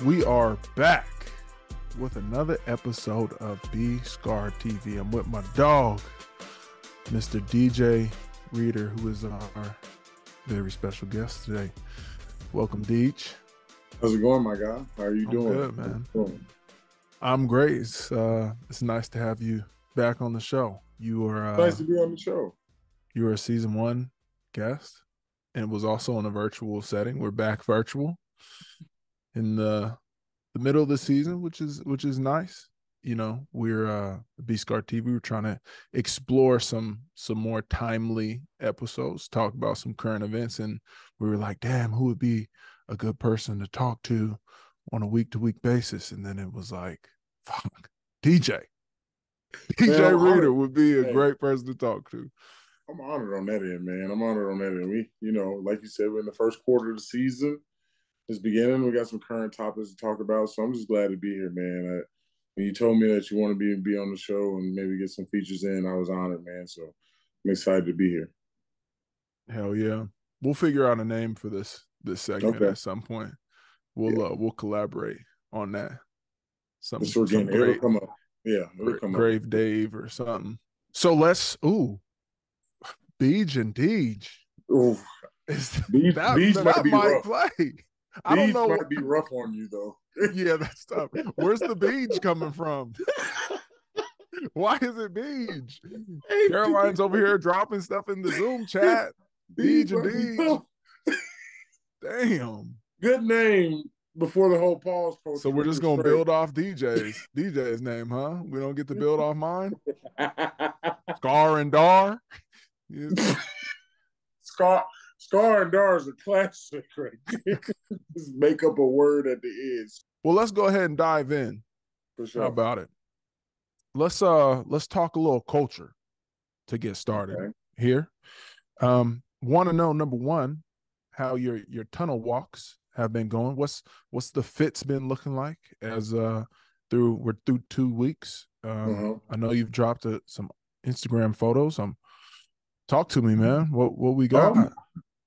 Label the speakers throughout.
Speaker 1: We are back with another episode of B Scar TV. I'm with my dog, Mr. DJ Reader, who is our very special guest today. Welcome, Deej.
Speaker 2: How's it going, my guy? How are you doing?
Speaker 1: Good, man. I'm great. It's nice to have you back on the show. You were
Speaker 2: nice to be on the show.
Speaker 1: You were a season 1 guest, and it was also in a virtual setting. We're back virtual in the middle of the season, which is nice. You know, we're B-Scar TV. We're trying to explore some more timely episodes, talk about some current events, and we were like, damn, who would be a good person to talk to on a week-to-week basis? And then it was like, fuck, DJ Reader would be a great person to talk to.
Speaker 2: I'm honored on that end, man. I'm honored on that end. We, like you said, we're in the first quarter of the season. It's beginning. We got some current topics to talk about, so I'm just glad to be here, man. When you told me that you want to be on the show and maybe get some features in, I was honored, man. So I'm excited to be here.
Speaker 1: Hell yeah. We'll figure out a name for this segment at some point. We'll collaborate on that.
Speaker 2: It'll come up. Yeah,
Speaker 1: Grave Dave or something. So let's Beej and Deej.
Speaker 2: Ooh. Beej might be rough.
Speaker 1: Play. I don't know.
Speaker 2: Might be rough on you though.
Speaker 1: Yeah, that's tough. Where's the Beej coming from? Why is it Beej? Hey, Caroline's over here dropping stuff in the Zoom chat. Beej and Deej. Damn.
Speaker 2: Good name before the whole pause.
Speaker 1: So we're just gonna build off DJ's name, huh? We don't get to build off mine. Scar and Dar. Yeah.
Speaker 2: Scar and Dar is a classic, right there. Just make up a word at the end.
Speaker 1: Well, let's go ahead and dive in.
Speaker 2: For sure.
Speaker 1: How about it? Let's talk a little culture to get started here. Want to know, number one, how your tunnel walks have been going. What's the fits been looking like as we're through 2 weeks. I know you've dropped some Instagram photos. Talk to me, man. What we got?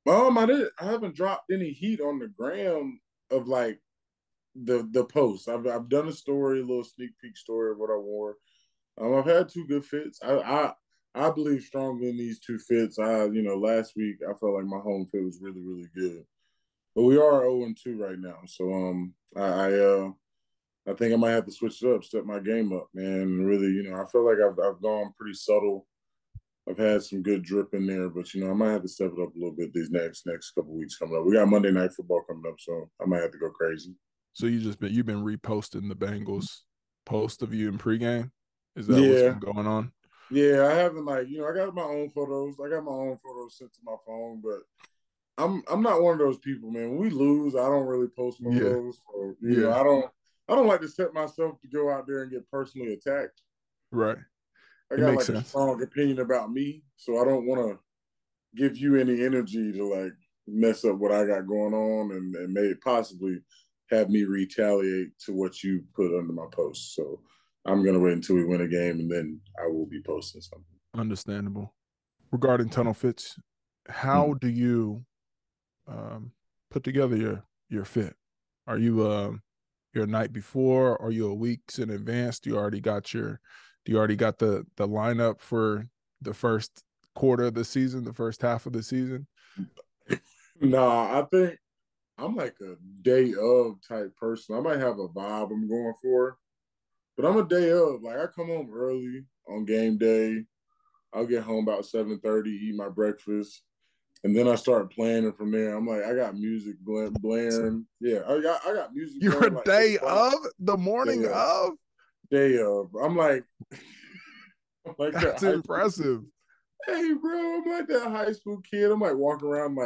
Speaker 2: I haven't dropped any heat on the gram of like the posts. I've done a story, a little sneak peek story of what I wore. I've had 2 good fits. I believe strongly in these 2 fits. Last week I felt like my home fit was really, really good. But we are 0-2 right now. So I think I might have to switch it up, step my game up, man. Really, I feel like I've gone pretty subtle. I've had some good drip in there, but I might have to step it up a little bit these next couple weeks coming up. We got Monday Night Football coming up, so I might have to go crazy.
Speaker 1: So you've been reposting the Bengals post of you in pregame? Is that what's been going on?
Speaker 2: Yeah, I haven't I got my own photos. I got my own photos sent to my phone, but I'm not one of those people, man. When we lose, I don't really post photos. Yeah. So, I don't like to set myself to go out there and get personally attacked.
Speaker 1: Right.
Speaker 2: I got a strong opinion about me, so I don't want to give you any energy to mess up what I got going on and may possibly have me retaliate to what you put under my post. So I'm going to wait until we win a game, and then I will be posting something.
Speaker 1: Understandable. Regarding tunnel fits, how do you put together your fit? Are you your night before? Are you a weeks in advance? Do you already got the lineup for the first quarter of the season, the first half of the season?
Speaker 2: Nah, I think I'm like a day of type person. I might have a vibe I'm going for, but I'm a day of. I come home early on game day. I'll get home about 7:30, eat my breakfast, and then I start planning from there. I'm like, I got music blaring. Yeah, I got music.
Speaker 1: You're a day of? The morning of?
Speaker 2: Day of. I'm like
Speaker 1: that's impressive.
Speaker 2: Hey, bro, I'm like that high school kid. I'm walking around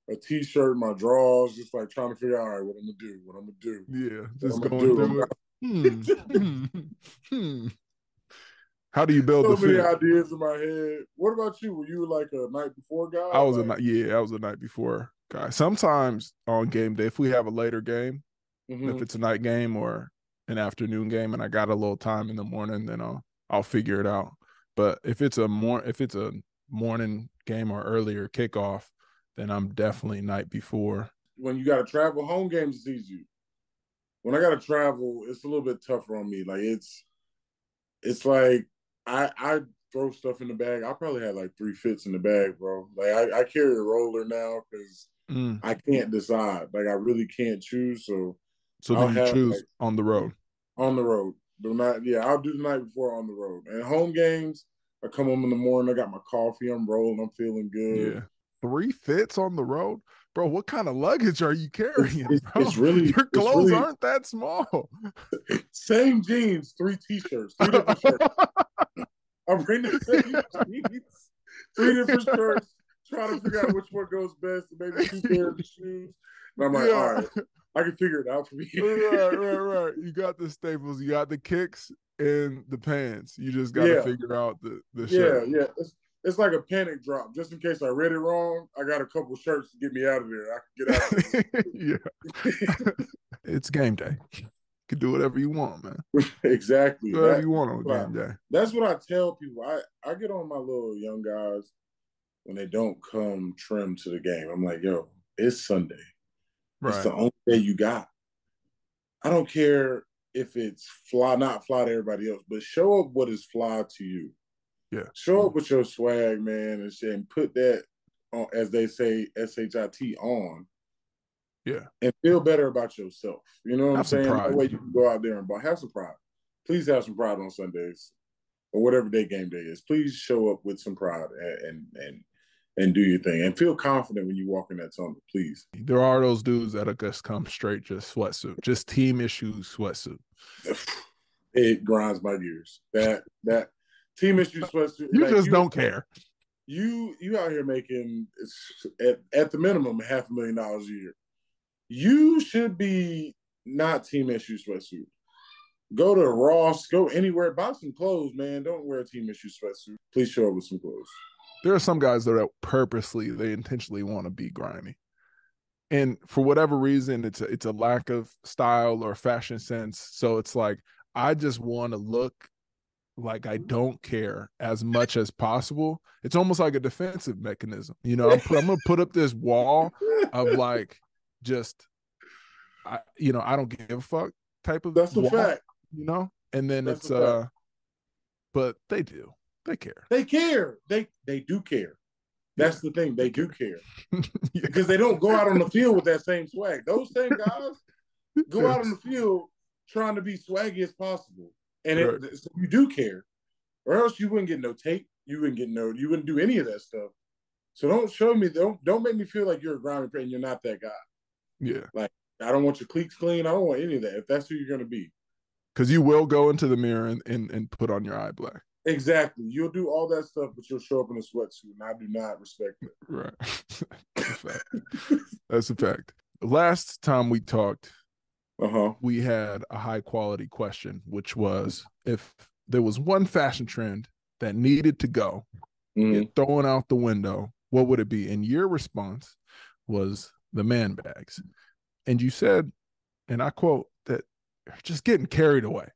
Speaker 2: a t-shirt, my drawers, just trying to figure out, all right, what I'm gonna do.
Speaker 1: Yeah, just going through it. How do you build the fit?
Speaker 2: So many ideas in my head. What about you? Were you a night before guy?
Speaker 1: I was a night before guy. Sometimes on game day, if we have a later game, if it's a night game or an afternoon game, and I got a little time in the morning, then I'll figure it out. But if it's a morning game or earlier kickoff, then I'm definitely night before.
Speaker 2: When you got to travel, home games is easy. when I gotta travel, it's a little bit tougher on me. Like it's like I throw stuff in the bag. I probably had like 3 fits in the bag, bro. Like I carry a roller now because I can't decide. Like I really can't choose. So
Speaker 1: So
Speaker 2: I'll
Speaker 1: then you
Speaker 2: have like
Speaker 1: choose on the road.
Speaker 2: on the road. But not I'll do the night before on the road. And home games, I come home in the morning, I got my coffee, I'm rolling, I'm feeling good.
Speaker 1: Yeah. 3 fits on the road? Bro, what kind of luggage are you carrying, bro? Your
Speaker 2: It's
Speaker 1: clothes
Speaker 2: really
Speaker 1: aren't that small.
Speaker 2: same jeans, 3 t-shirts, 3 different shirts. I bring the same jeans, 3 different shirts, trying to figure out which one goes best, and maybe 2 pairs of shoes. And I'm like, all right, I can figure it out for me.
Speaker 1: Right. You got the staples, you got the kicks and the pants. You just got to figure out the shirt.
Speaker 2: Yeah. It's like a panic drop. Just in case I read it wrong, I got a couple shirts to get me out of there. I can get out of
Speaker 1: there. Yeah. It's game day. You can do whatever you want, man.
Speaker 2: Exactly.
Speaker 1: Do whatever you want on game day.
Speaker 2: That's what I tell people. I get on my little young guys when they don't come trimmed to the game. I'm like, yo, it's Sunday. Right. It's the only day you got. I don't care if it's not fly to everybody else, but show up what is fly to you.
Speaker 1: Yeah.
Speaker 2: Show up with your swag, man, and put that on, as they say, SHIT on.
Speaker 1: Yeah.
Speaker 2: And feel better about yourself. You know what I'm saying?
Speaker 1: Pride.
Speaker 2: That way you can go out there and have some pride. Please have some pride on Sundays or whatever day game day is. Please show up with some pride and do your thing. And feel confident when you walk in that tunnel, please.
Speaker 1: There are those dudes that'll just come straight, just sweatsuit, just team issues sweatsuit.
Speaker 2: It grinds my gears. That team issue sweatsuit.
Speaker 1: You like, just don't care.
Speaker 2: You out here making at the minimum $500,000 a year. You should be not team issue sweatsuit. Go to Ross, go anywhere, buy some clothes, man. Don't wear a team issue sweatsuit. Please show up with some clothes.
Speaker 1: There are some guys that purposely, they intentionally want to be grimy. And for whatever reason, it's a lack of style or fashion sense. So it's like, I just want to look like I don't care as much as possible. It's almost like a defensive mechanism. You know, I'm going to put up this wall of like, I don't give a fuck type of
Speaker 2: That's
Speaker 1: wall,
Speaker 2: a fact.
Speaker 1: You know? And then
Speaker 2: That's
Speaker 1: but they do. They care.
Speaker 2: They care. They do care. That's the thing. They do care. Because they don't go out on the field with that same swag. Those same guys go out on the field trying to be swaggy as possible. And so you do care. Or else you wouldn't get no tape. You wouldn't do any of that stuff. So don't show me, don't make me feel like you're a grimy and you're not that guy.
Speaker 1: Yeah.
Speaker 2: Like, I don't want your cleats clean. I don't want any of that. If that's who you're going to be.
Speaker 1: Because you will go into the mirror and put on your eye black.
Speaker 2: Exactly. You'll do all that stuff, but you'll show up in a sweatsuit, and I do not respect it.
Speaker 1: Right. That's a fact. That's a fact. Last time we talked, we had a high quality question, which was if there was one fashion trend that needed to go, get thrown out the window, what would it be? And your response was the man bags. And you said, and I quote, that you're just getting carried away.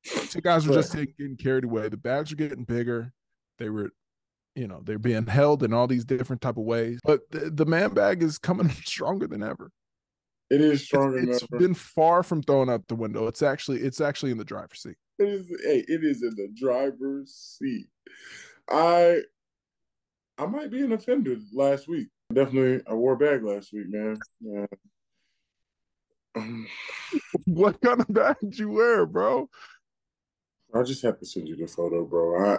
Speaker 1: So guys were just getting carried away. The bags are getting bigger. They were, they're being held in all these different type of ways. But the man bag is coming stronger than ever.
Speaker 2: It is stronger than ever.
Speaker 1: It's been far from thrown out the window. It's actually in the driver's seat.
Speaker 2: It is in the driver's seat. I might be an offender last week. Definitely, I wore a bag last week, man.
Speaker 1: What kind of bag did you wear, bro?
Speaker 2: I'll just have to send you the photo, bro.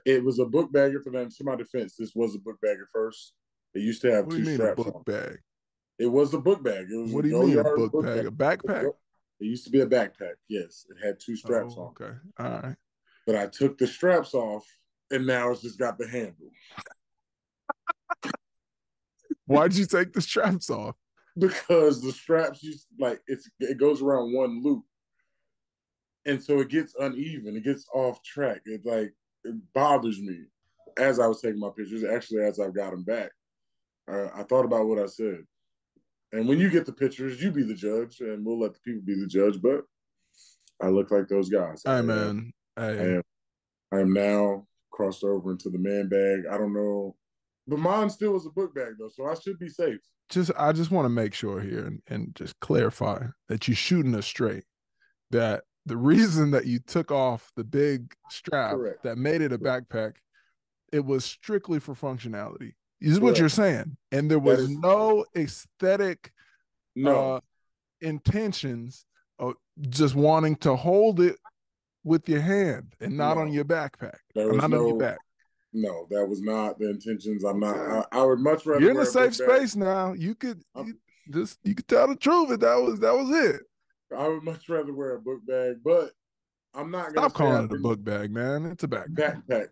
Speaker 2: It was a book bagger for them. To my defense, this was a book bag at first. It used to have 2 straps
Speaker 1: on. Bag?
Speaker 2: It was a book bag. It was
Speaker 1: what do you mean a book bag? A backpack?
Speaker 2: It used to be a backpack. Yes, it had 2 straps on.
Speaker 1: Okay, all right.
Speaker 2: But I took the straps off, and now it's just got the handle.
Speaker 1: Why'd you take the straps off?
Speaker 2: Because the straps it goes around one loop. And so it gets uneven. It gets off track. It bothers me as I was taking my pictures, actually as I've got them back. I thought about what I said. And when you get the pictures, you be the judge, and we'll let the people be the judge. But I look like those guys.
Speaker 1: Hey, man.
Speaker 2: I am now crossed over into the man bag. I don't know But mine still was a book bag though, so I should be safe.
Speaker 1: I just want to make sure here and just clarify that you're shooting us straight. That the reason that you took off the big strap
Speaker 2: Correct.
Speaker 1: that made it a backpack, it was strictly for functionality. This is what
Speaker 2: Correct.
Speaker 1: you're saying. And there was no aesthetic intentions of just wanting to hold it with your hand and not on your backpack.
Speaker 2: There was
Speaker 1: not on your back.
Speaker 2: No, that was not the intentions. I'm not. I would much rather.
Speaker 1: You're in a safe space now. You could tell the truth. That was it.
Speaker 2: I would much rather wear a book bag, but I'm not
Speaker 1: gonna stop calling it a book bag, man. It's a backpack.
Speaker 2: Backpack.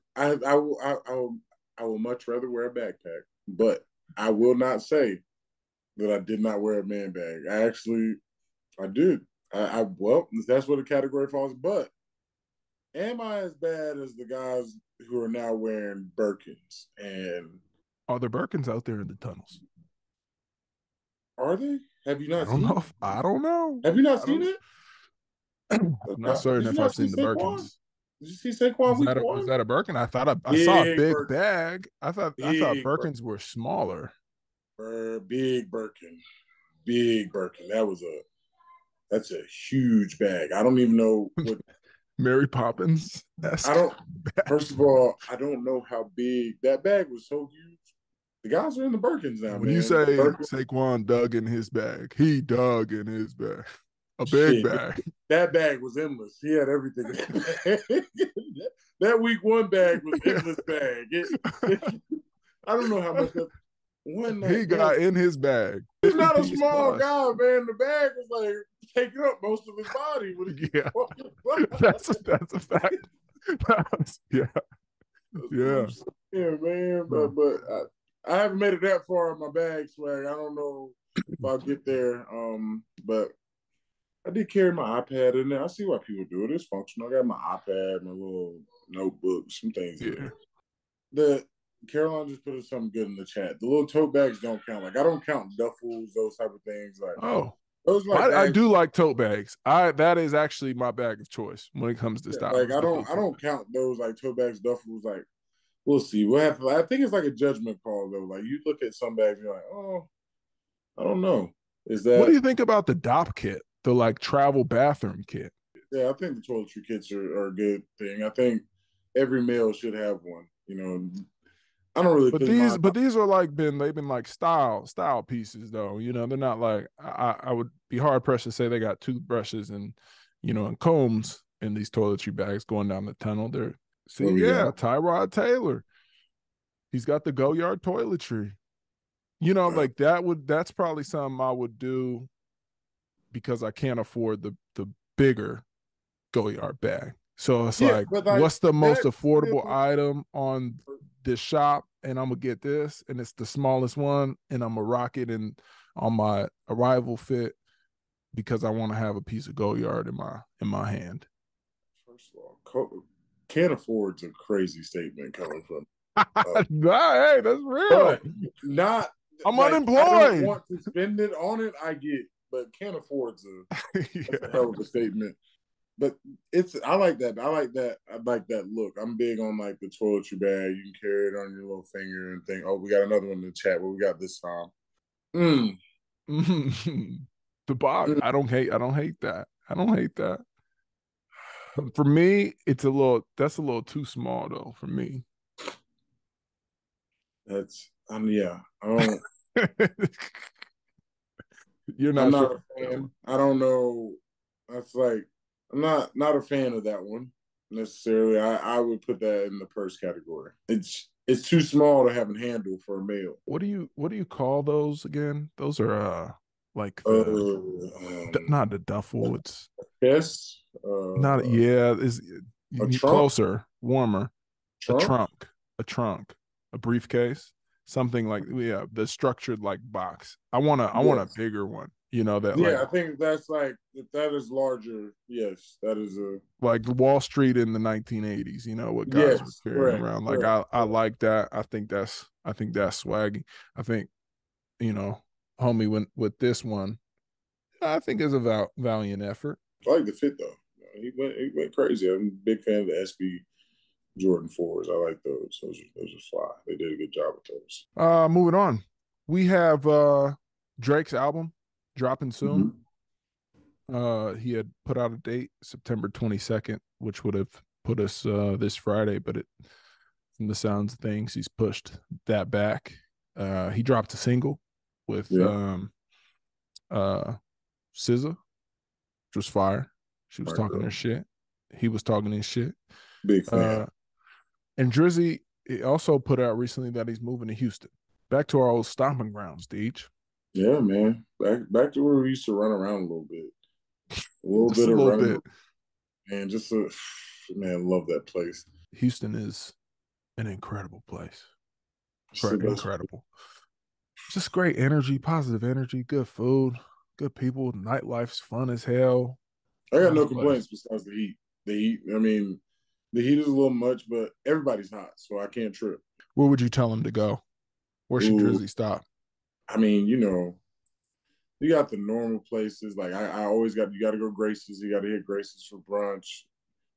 Speaker 2: I will much rather wear a backpack, but I will not say that I did not wear a man bag. I did. Well, that's what the category falls. But am I as bad as the guys who are now wearing Birkins? And
Speaker 1: are there Birkins out there in the tunnels?
Speaker 2: Are they? Have you not seen
Speaker 1: it? I don't know.
Speaker 2: Have you not seen it?
Speaker 1: I'm not certain if I've seen the Birkins.
Speaker 2: Did you see Saquon week one?
Speaker 1: Was that a Birkin? I thought I saw a big bag. I thought Birkins were smaller.
Speaker 2: Big Birkin. That's a huge bag. I don't even know what
Speaker 1: Mary Poppins.
Speaker 2: First of all, I don't know how big that bag was. So huge. The guys are in the Birkins now.
Speaker 1: When you say Saquon dug in his bag, he dug in his bag. A big bag.
Speaker 2: That bag was endless. He had everything in that bag. That week one bag was endless bag. I don't know how much
Speaker 1: he got in his bag.
Speaker 2: He's not a small guy, man. The bag was like taking up most of his body.
Speaker 1: Yeah, that's a fact. Yeah,
Speaker 2: man. But I haven't made it that far in my bag swag. I don't know if I'll get there. But I did carry my iPad in there. I see why people do it. It's functional. I got my iPad, my little notebook, some things. Yeah. The Caroline just put something good in the chat. The little tote bags don't count. Like I don't count duffels, those type of things. Like those like
Speaker 1: I do like tote bags. That is actually my bag of choice when it comes to style.
Speaker 2: Like I don't count those like tote bags, duffels. Like we'll see. We'll have to, I think it's like a judgment call though. Like you look at some bags, you're like, oh, I don't know. Is that?
Speaker 1: What do you think about the DOP kit? The like travel bathroom kit.
Speaker 2: Yeah, I think the toiletry kits are a good thing. I think every male should have one. You know, I don't really.
Speaker 1: But these are like they've been like style pieces though. You know, they're not like I would be hard pressed to say they got toothbrushes and and combs in these toiletry bags going down the tunnel. Tyrod Taylor. He's got the Go Yard toiletry. Like that's probably something I would do because I can't afford the bigger Go Yard bag. So it's what's the most affordable item on this shop? And I'm gonna get this, and it's the smallest one, and I'm gonna rock it on my arrival fit because I want to have a piece of Go Yard in my hand.
Speaker 2: First of all, can't afford's a crazy statement coming from.
Speaker 1: Hey, that's real. I'm unemployed.
Speaker 2: I don't want to spend it on it. I get. But can't afford to. That's a hell of a statement. But I like that. I like that look. I'm big on like the toiletry bag. You can carry it on your little finger and think, oh, we got another one in the chat. What we got this time?
Speaker 1: The box. I don't hate that. I don't hate that. For me, that's a little too small though, for me.
Speaker 2: That's yeah. I don't
Speaker 1: You're not,
Speaker 2: not a fan. I don't know. That's like I'm not a fan of that one necessarily. I would put that in the purse category. It's too small to have a handle for a male.
Speaker 1: What do you call those again? Those are like not the duffel. It's not is closer, warmer.
Speaker 2: Trunk?
Speaker 1: A trunk, a briefcase. Something like the structured like box. I want a bigger one.
Speaker 2: I think that's like if that is larger. Yes, that is
Speaker 1: like Wall Street in the 1980s. What guys were carrying around. Like I like that. I think that's swaggy. I think homie went with this one. I think is a valiant effort.
Speaker 2: I like the fit though. He went crazy. I'm a big fan of the SB Jordan 4s. I like those. Those are fly. They did a good job with those.
Speaker 1: Moving on. We have Drake's album dropping soon.
Speaker 2: Mm-hmm.
Speaker 1: He had put out a date, September 22nd, which would have put us this Friday, but from the sounds of things, he's pushed that back. He dropped a single with
Speaker 2: Yeah.
Speaker 1: SZA, which was fire. She was
Speaker 2: Right,
Speaker 1: talking her shit. He was talking his shit.
Speaker 2: big fan.
Speaker 1: And Drizzy also put out recently that he's moving to Houston. Back to our old stomping grounds, Deej.
Speaker 2: Yeah, man. Back to where we used to run around a little bit. A little
Speaker 1: Just
Speaker 2: bit
Speaker 1: a
Speaker 2: of
Speaker 1: little
Speaker 2: running.
Speaker 1: bit.
Speaker 2: And just man, love that place.
Speaker 1: Houston is an incredible place.
Speaker 2: It's the best.
Speaker 1: Incredible. Just great energy, positive energy, good food, good people. Nightlife's fun as hell.
Speaker 2: I got
Speaker 1: Nice
Speaker 2: no
Speaker 1: place.
Speaker 2: complaints besides the heat. The heat, I mean, the heat is a little much, but everybody's hot, so I can't trip.
Speaker 1: Where would you tell him to go? Where should
Speaker 2: Ooh,
Speaker 1: Drizzy stop?
Speaker 2: I mean, you got the normal places. Like I always you got to go Grace's. You got to hit Grace's for brunch.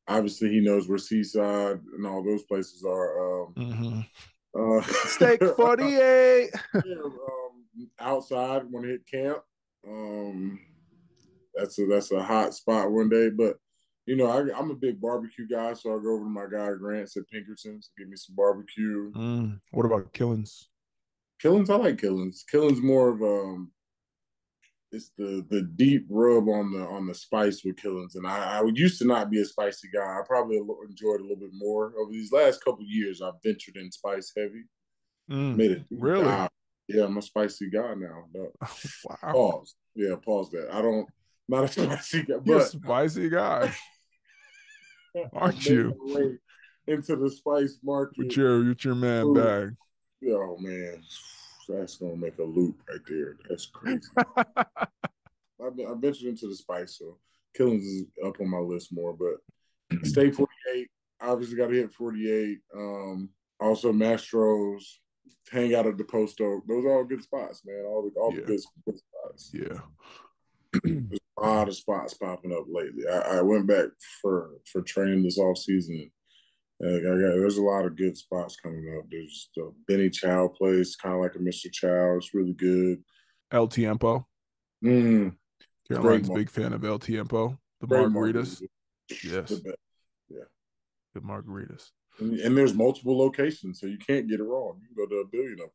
Speaker 2: Obviously, he knows where Seaside and all those places are.
Speaker 1: Steak 48.
Speaker 2: Yeah, outside when I hit camp. That's a hot spot one day. But I'm a big barbecue guy, so I'll go over to my guy Grant's at Pinkerton's, get me some barbecue.
Speaker 1: What about Killings?
Speaker 2: Killings, I like Killings. Killings more of it's the deep rub on the spice with Killings, and I used to not be a spicy guy. I probably enjoyed a little bit more over these last couple of years. I've ventured in spice heavy. Made it
Speaker 1: really?
Speaker 2: dive. Yeah, I'm a spicy guy now. No.
Speaker 1: Wow.
Speaker 2: Pause. Yeah, pause that. Not a spicy guy,
Speaker 1: You're a
Speaker 2: but
Speaker 1: spicy guy, aren't you?
Speaker 2: Into the spice market.
Speaker 1: With your man bag.
Speaker 2: Oh man, that's gonna make a loop right there. That's crazy. I ventured into the spice, so Killings is up on my list more. But Steak 48, obviously got to hit 48. Also Mastro's, hang out at the Post Oak. Those are all good spots, man. All the good spots.
Speaker 1: Yeah.
Speaker 2: There's a lot of spots popping up lately. I went back for training this off season. There's a lot of good spots coming up. There's the Benny Chow place, kind of like a Mr. Chow. It's really good.
Speaker 1: El Tiempo. Caroline's big fan of El Tiempo. The margaritas. Yes.
Speaker 2: The best. Yeah.
Speaker 1: Good margaritas.
Speaker 2: And there's multiple locations, so you can't get it wrong. You can go to a billion of them.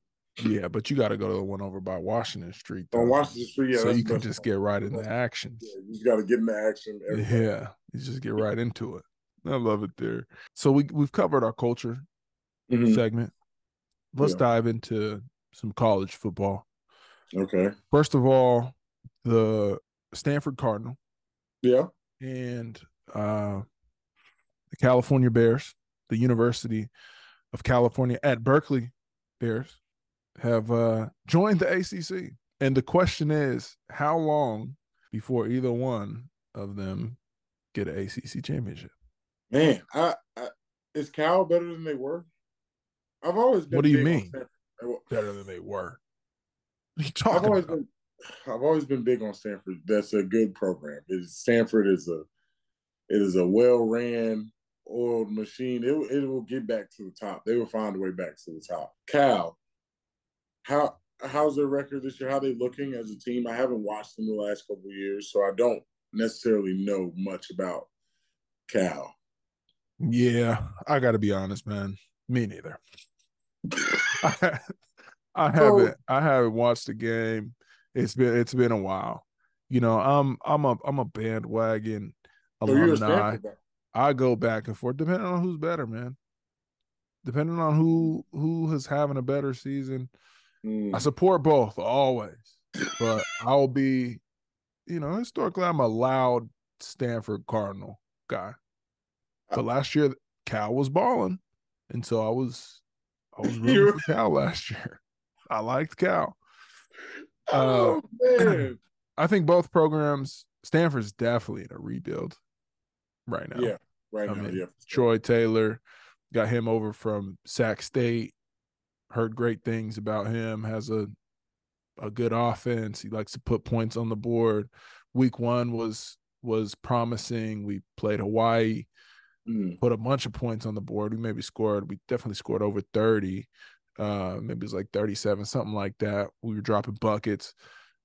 Speaker 1: Yeah, but you got to go to the one over by Washington Street.
Speaker 2: On Washington Street, yeah.
Speaker 1: So you can just get right into action.
Speaker 2: Yeah, you just got to get into action.
Speaker 1: Yeah, you just get right into it. I love it there. So we've covered our culture segment. Let's dive into some college football.
Speaker 2: Okay.
Speaker 1: First of all, the Stanford Cardinal.
Speaker 2: Yeah.
Speaker 1: And the California Bears, the University of California at Berkeley Bears, have joined the ACC. And the question is, how long before either one of them get an ACC championship?
Speaker 2: Man, is Cal better than they were? I've always been.
Speaker 1: What do you mean better than they were? What are you talking about?
Speaker 2: I've always been big on Stanford. That's a good program. Stanford is a well-ran, oiled machine. It will get back to the top. They will find a way back to the top. Cal, how's their record this year? How are they looking as a team? I haven't watched them the last couple of years, so I don't necessarily know much about Cal.
Speaker 1: Yeah, I got to be honest, man. Me neither. I haven't watched the game. It's been a while. I'm a bandwagon alumni. I go back and forth depending on who's better, man. Depending on who is having a better season. I support both always, but I'll be, historically I'm a loud Stanford Cardinal guy. But last year Cal was balling, and so I was rooting for Cal last year. I liked Cal.
Speaker 2: Oh man!
Speaker 1: I think both programs. Stanford's definitely in a rebuild right now.
Speaker 2: Yeah, now. Yeah.
Speaker 1: Troy Taylor got him over from Sac State. Heard great things about him. Has a good offense. He likes to put points on the board. Week 1 was promising. We played Hawaii. put a bunch of points on the board. We definitely scored over 30. Maybe it was like 37, something like that. We were dropping buckets.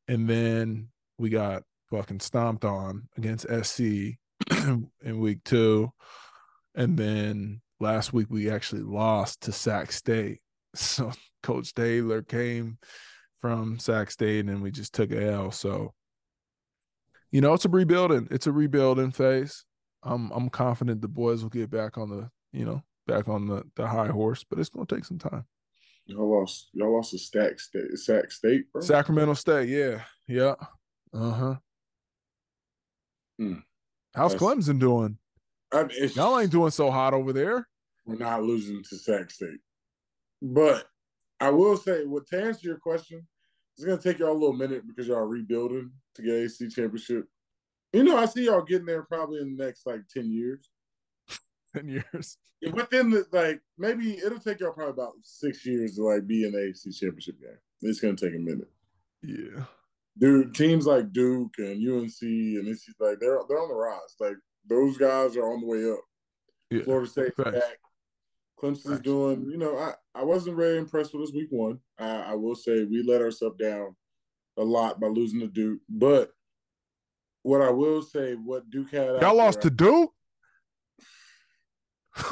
Speaker 1: And then we got fucking stomped on against SC in week 2. And then last week we actually lost to Sac State. So Coach Taylor came from Sac State and we just took a L. So, it's a rebuilding. It's a rebuilding phase. I'm confident the boys will get back on the high horse, but it's gonna take some time.
Speaker 2: Y'all lost to Sac State, bro.
Speaker 1: Sacramento State, yeah. Yeah. Uh-huh. How's Clemson doing? Y'all ain't doing so hot over there.
Speaker 2: We're not losing to Sac State. But I will say, to answer your question, it's going to take y'all a little minute because y'all are rebuilding to get AC championship. I see y'all getting there probably in the next, 10 years.
Speaker 1: 10 years?
Speaker 2: Within maybe it'll take y'all probably about 6 years to, be in the AC championship game. It's going to take a minute.
Speaker 1: Yeah.
Speaker 2: Dude, teams like Duke and UNC and it's they're on the rise. Those guys are on the way up. Yeah. Florida State's back. Clemson's doing, I wasn't very impressed with us week 1. I will say we let ourselves down a lot by losing to Duke. But what I will say, what Duke had
Speaker 1: Y'all lost to Duke?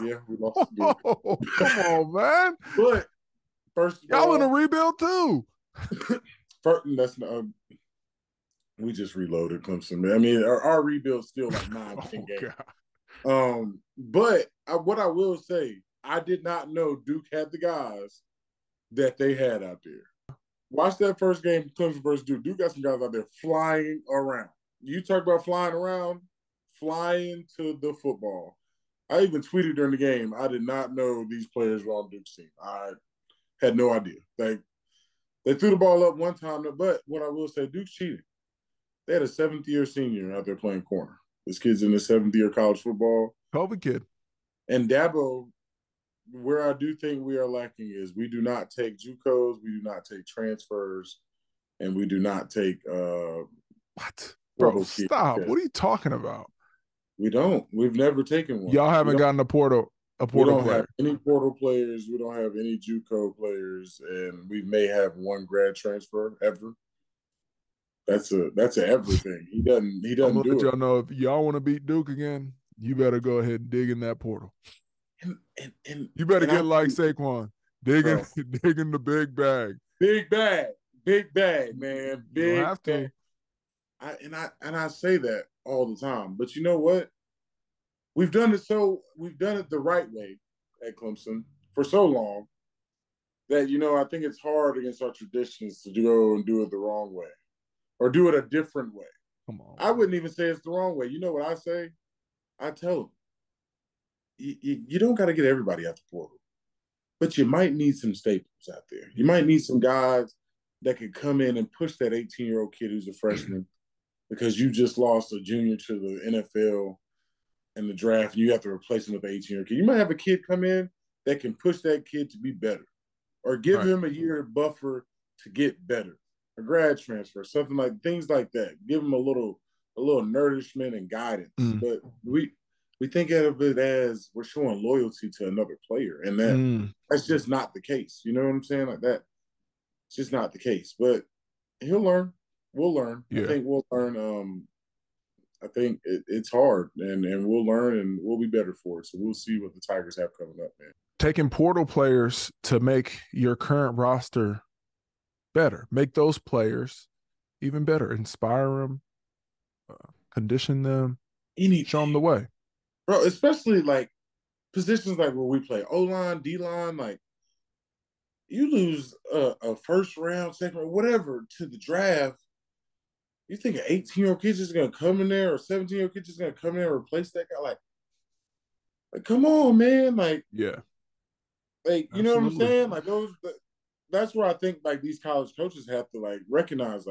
Speaker 2: Yeah, we lost to Duke.
Speaker 1: Oh, come on, man.
Speaker 2: But first of
Speaker 1: y'all in a rebuild too.
Speaker 2: That's not. We just reloaded Clemson. I mean, our rebuild's still 9-10 games. But what I will say, I did not know Duke had the guys that they had out there. Watch that first game, Clemson versus Duke. Duke got some guys out there flying around. You talk about flying around, flying to the football. I even tweeted during the game, I did not know these players were on Duke's team. I had no idea. They threw the ball up one time, but what I will say, Duke's cheated. They had a 7th-year senior out there playing corner. This kid's in his 7th year of college football.
Speaker 1: COVID kid.
Speaker 2: And Dabo, where I do think we are lacking is we do not take JUCOs, we do not take transfers, and we do not take
Speaker 1: what? Bro, stop. What are you talking about?
Speaker 2: We don't. We've never taken one.
Speaker 1: Y'all haven't gotten a portal player.
Speaker 2: We don't have any portal players. We don't have any JUCO players, and we may have one grad transfer ever. That's a everything. He doesn't do it.
Speaker 1: Let y'all know if y'all want to beat Duke again, you better go ahead and dig in that portal.
Speaker 2: And
Speaker 1: you better get like Saquon, digging the big bag.
Speaker 2: Big bag, man. Big. You don't have to. I say that all the time, but you know what? We've done it the right way at Clemson for so long that I think it's hard against our traditions to go and do it the wrong way. Or do it a different way.
Speaker 1: Come on.
Speaker 2: I wouldn't even say it's the wrong way. You know what I say? I tell them, you don't got to get everybody out the portal, but you might need some staples out there. You might need some guys that could come in and push that 18-year-old kid who's a freshman because you just lost a junior to the NFL in the draft and you have to replace him with an 18-year-old kid. You might have a kid come in that can push that kid to be better or give him a year buffer to get better. A grad transfer, something like things like that. Give them a little nourishment and guidance. But we think of it as we're showing loyalty to another player, and that's just not the case. You know what I'm saying? Like that, it's just not the case. But he'll learn. We'll learn. Yeah. I think we'll learn. I think it's hard, and we'll learn, and we'll be better for it. So we'll see what the Tigers have coming up, man.
Speaker 1: Taking portal players to make your current roster better, make those players even better, inspire them, condition them, show them the way,
Speaker 2: bro. Especially positions like where we play O-line, D-line, you lose a first round, second round, whatever to the draft. You think an 18-year-old kid just gonna come in there, or 17-year-old kid just gonna come in there and replace that guy? Like come on, man!
Speaker 1: Yeah,
Speaker 2: you know what I'm saying? That's where I think these college coaches have to recognize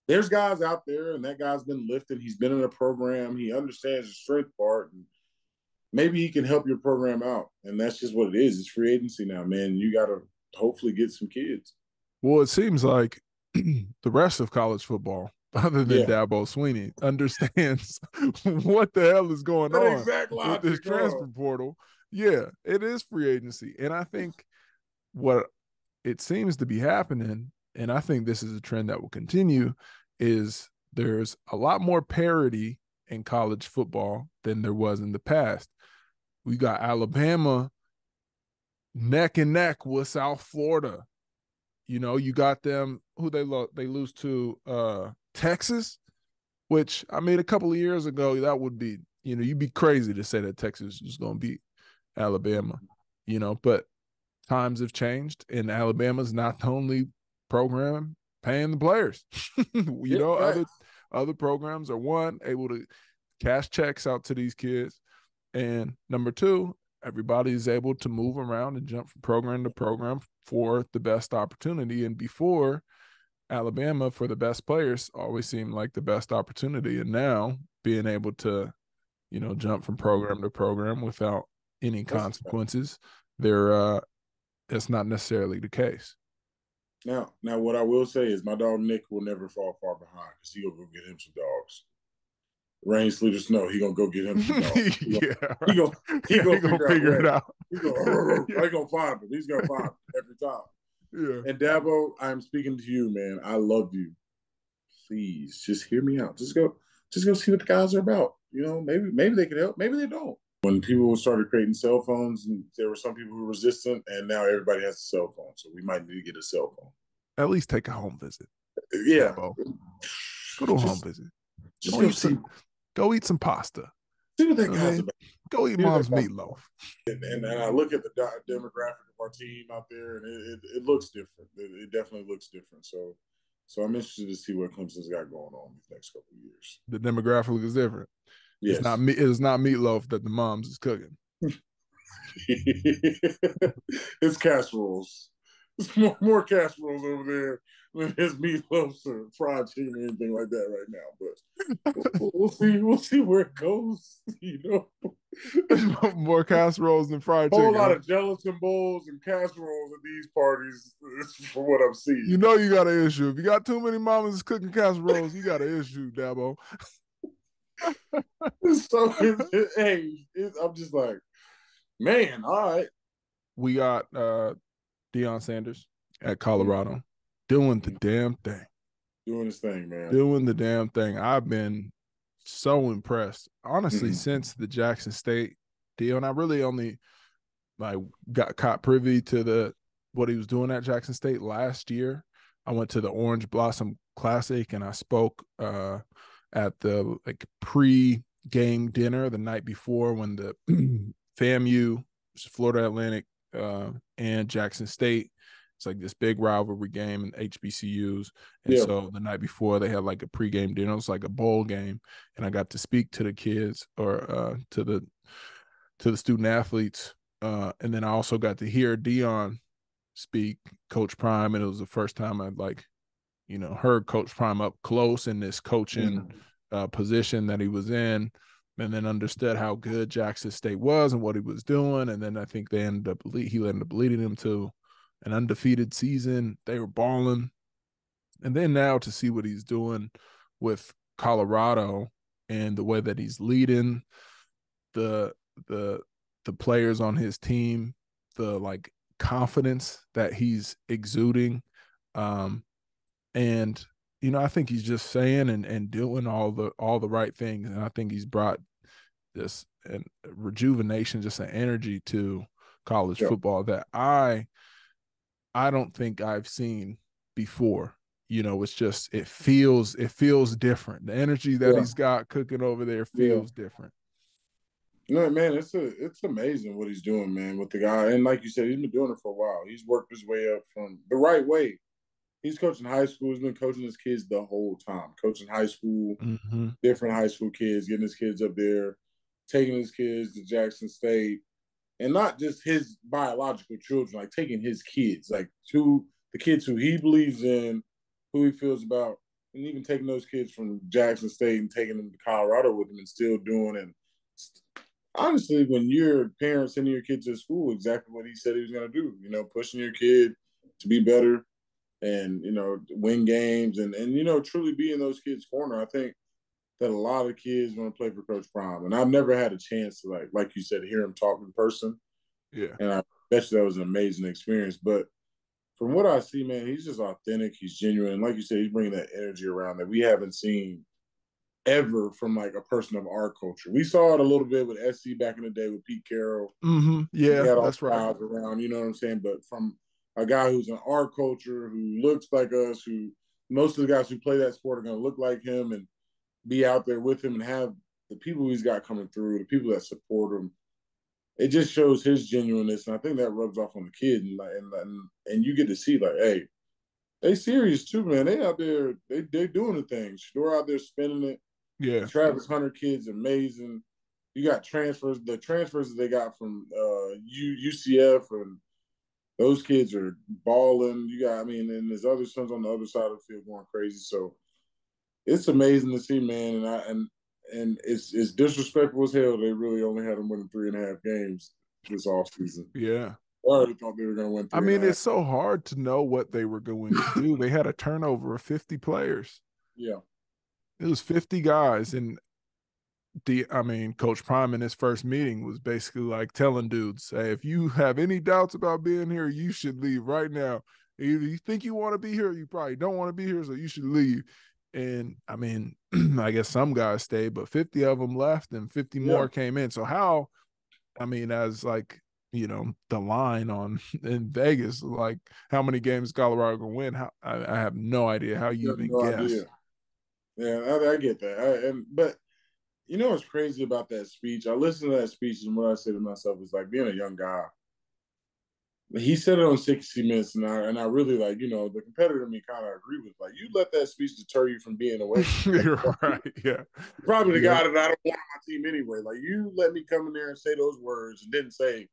Speaker 2: there's guys out there and that guy's been lifted. He's been in a program. He understands the strength part, and maybe he can help your program out. And that's just what it is. It's free agency now, man. You got to hopefully get some kids.
Speaker 1: Well, it seems like the rest of college football other than
Speaker 2: Yeah.
Speaker 1: Dabo Swinney, understands what the hell is going
Speaker 2: That
Speaker 1: on
Speaker 2: exact
Speaker 1: with this
Speaker 2: logic,
Speaker 1: transfer portal. Yeah, it is free agency. And I think what it seems to be happening, and I think this is a trend that will continue, is there's a lot more parity in college football than there was in the past. We got Alabama neck and neck with South Florida. You got them who they lose to Texas, which I mean a couple of years ago that would be, you'd be crazy to say that Texas is going to beat Alabama, but times have changed and Alabama's not the only program paying the players.
Speaker 2: Yeah,
Speaker 1: Other programs are able to cash checks out to these kids, and number two, everybody is able to move around and jump from program to program for the best opportunity. And before, Alabama for the best players always seemed like the best opportunity. And now being able to, jump from program to program without any consequences, it's not necessarily the case.
Speaker 2: Now, what I will say is my dog Nick will never fall far behind because he'll go get him some dogs. Rain, sleet, or snow, he gonna go get him some dogs. He gonna figure it out. He's gonna find him. He's gonna find him every time.
Speaker 1: Yeah.
Speaker 2: And Dabo, I'm speaking to you, man. I love you. Please, just hear me out. Just go see what the guys are about. Maybe they can help. Maybe they don't. When people started creating cell phones, and there were some people who were resistant, and now everybody has a cell phone. So we might need to get a cell phone.
Speaker 1: At least take a home visit.
Speaker 2: Yeah.
Speaker 1: Dabo. Go to a home visit.
Speaker 2: Go
Speaker 1: eat some pasta.
Speaker 2: See what that guy's about.
Speaker 1: Go eat mom's meatloaf.
Speaker 2: And I look at the demographic of our team out there, and it looks different. It definitely looks different. So I'm interested to see what Clemson's got going on these next couple of years.
Speaker 1: The demographic is different. Yes. It's not meatloaf that the moms is cooking.
Speaker 2: It's casseroles. It's more casseroles over there than his meatloafs or fried chicken or anything like that right now. But we'll see where it goes.
Speaker 1: More casseroles than fried chicken.
Speaker 2: A whole lot of gelatin bowls and casseroles at these parties, for what I'm seeing.
Speaker 1: You got an issue. If you got too many mamas cooking casseroles, you got an issue, Dabo.
Speaker 2: So, I'm just like, man, all right.
Speaker 1: We got Deion Sanders at Colorado doing the damn thing.
Speaker 2: Doing his thing, man.
Speaker 1: Doing the damn thing. I've been so impressed. Honestly, since the Jackson State deal, and I really only got caught privy to what he was doing at Jackson State last year. I went to the Orange Blossom Classic and I spoke at the pre-game dinner the night before when the FAMU, Florida Atlantic, and Jackson State, it's like this big rivalry game in HBCUs. And so the night before they had like a pregame dinner. It was like a bowl game. And I got to speak to the kids or to the student athletes. And then I also got to hear Deion speak, Coach Prime. And it was the first time I'd heard Coach Prime up close in this coaching position that he was in, and then understood how good Jackson State was and what he was doing. And then I think he ended up leading them to an undefeated season. They were balling. And then now to see what he's doing with Colorado and the way that he's leading the players on his team, the confidence that he's exuding. And I think he's just saying and doing all the right things. And I think he's brought this rejuvenation, just an energy to college football that I don't think I've seen before. It's just it feels different. The energy that he's got cooking over there feels different.
Speaker 2: No, man, it's amazing what he's doing, man, with the guy. And like you said, he's been doing it for a while. He's worked his way up from the right way. He's coaching high school. He's been coaching his kids the whole time. Coaching high school, different high school kids, getting his kids up there, taking his kids to Jackson State. And not just his biological children, taking his kids, to the kids who he believes in, who he feels about, and even taking those kids from Jackson State and taking them to Colorado with him and still doing. And honestly, when you're parents sending your kids to school, exactly what he said he was going to do, pushing your kid to be better, and win games and truly be in those kids' corner. I think that a lot of kids want to play for Coach Prime, and I've never had a chance to like you said, hear him talk in person.
Speaker 1: Yeah.
Speaker 2: And I bet you that was an amazing experience. But from what I see, man, he's just authentic. He's genuine. Like you said, he's bringing that energy around that we haven't seen ever from like a person of our culture. We saw it a little bit with SC back in the day with Pete Carroll.
Speaker 1: Mm-hmm.
Speaker 2: He
Speaker 1: Yeah,
Speaker 2: had all
Speaker 1: that's
Speaker 2: the
Speaker 1: right.
Speaker 2: guys around, you know what I'm saying? But from a guy who's in our culture, who looks like us, who most of the guys who play that sport are going to look like him and be out there with him and have the people he's got coming through, the people that support him. It just shows his genuineness, and I think that rubs off on the kid, and you get to see like, hey, they serious too, man. They out there, they doing the things. They're out there spinning it.
Speaker 1: Yeah.
Speaker 2: The Travis Hunter kid's amazing. You got transfers. The transfers that they got from UCF, and those kids are balling. You got, and there's other sons on the other side of the field going crazy. So it's amazing to see, man. And it's disrespectful as hell. They really only had them winning 3.5 games this offseason.
Speaker 1: Yeah.
Speaker 2: I already thought they were going to win 3.5.
Speaker 1: It's so hard to know what they were going to do. They had a turnover of 50 players.
Speaker 2: Yeah.
Speaker 1: It was 50 guys. And Coach Prime in his first meeting was basically like telling dudes, hey, if you have any doubts about being here, you should leave right now. Either you think you want to be here, or you probably don't want to be here, so you should leave. And I guess some guys stayed, but 50 of them left and 50 more came in. So how, as like, the line on in Vegas, like how many games Colorado gonna win? I have no idea how you even
Speaker 2: no
Speaker 1: guess.
Speaker 2: idea. Yeah, I get that. But you know what's crazy about that speech? I listened to that speech, and what I said to myself is like, being a young guy, he said it on 60 Minutes, and I really like, the competitor in me kind of agree with, like, you let that speech deter you from being away.
Speaker 1: You're right. Yeah.
Speaker 2: Probably the guy that I don't want on my team anyway. Like, you let me come in there and say those words and didn't say,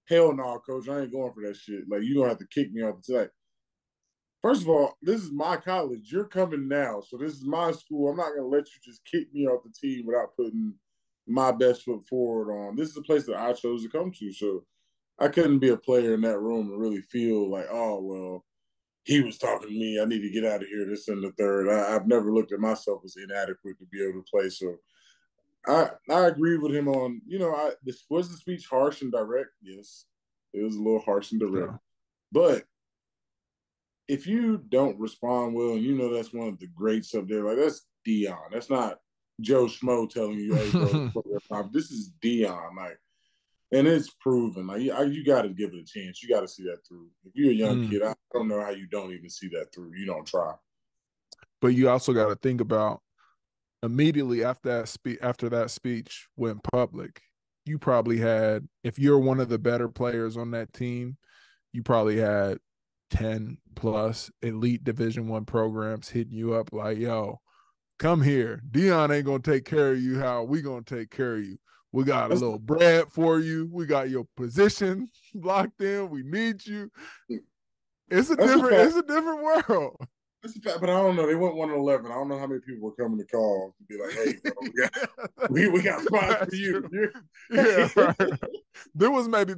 Speaker 2: hell no, coach, I ain't going for that shit. Like, you don't have to kick me off the team. Like, first of all, this is my college. You're coming now. So this is my school. I'm not going to let you just kick me off the team without putting my best foot forward on. This is a place that I chose to come to. So I couldn't be a player in that room and really feel like, oh, well, he was talking to me. I need to get out of here, this and the third. I've never looked at myself as inadequate to be able to play. So I agree with him on, was the speech harsh and direct? Yes, it was a little harsh and direct.
Speaker 1: No.
Speaker 2: But if you don't respond well, and that's one of the greats up there, like that's Deion. That's not Joe Schmo telling you, hey, bro, this is Deion. Like, and it's proven. Like, you got to give it a chance. You got to see that through. If you're a young kid, I don't know how you don't even see that through. You don't try.
Speaker 1: But you also got to think about immediately after that speech went public, you probably had, if you're one of the better players on that team, you probably had 10 plus elite Division I programs hitting you up like, yo, come here. Deion ain't gonna take care of you how we gonna take care of you. We got a little bread for you. We got your position locked in. We need you. It's a different world.
Speaker 2: That's a fact, but I don't know. They went 1-11. I don't know how many people were coming to call to be like, "Hey, bro, we got spots for you."
Speaker 1: Yeah, right. There was maybe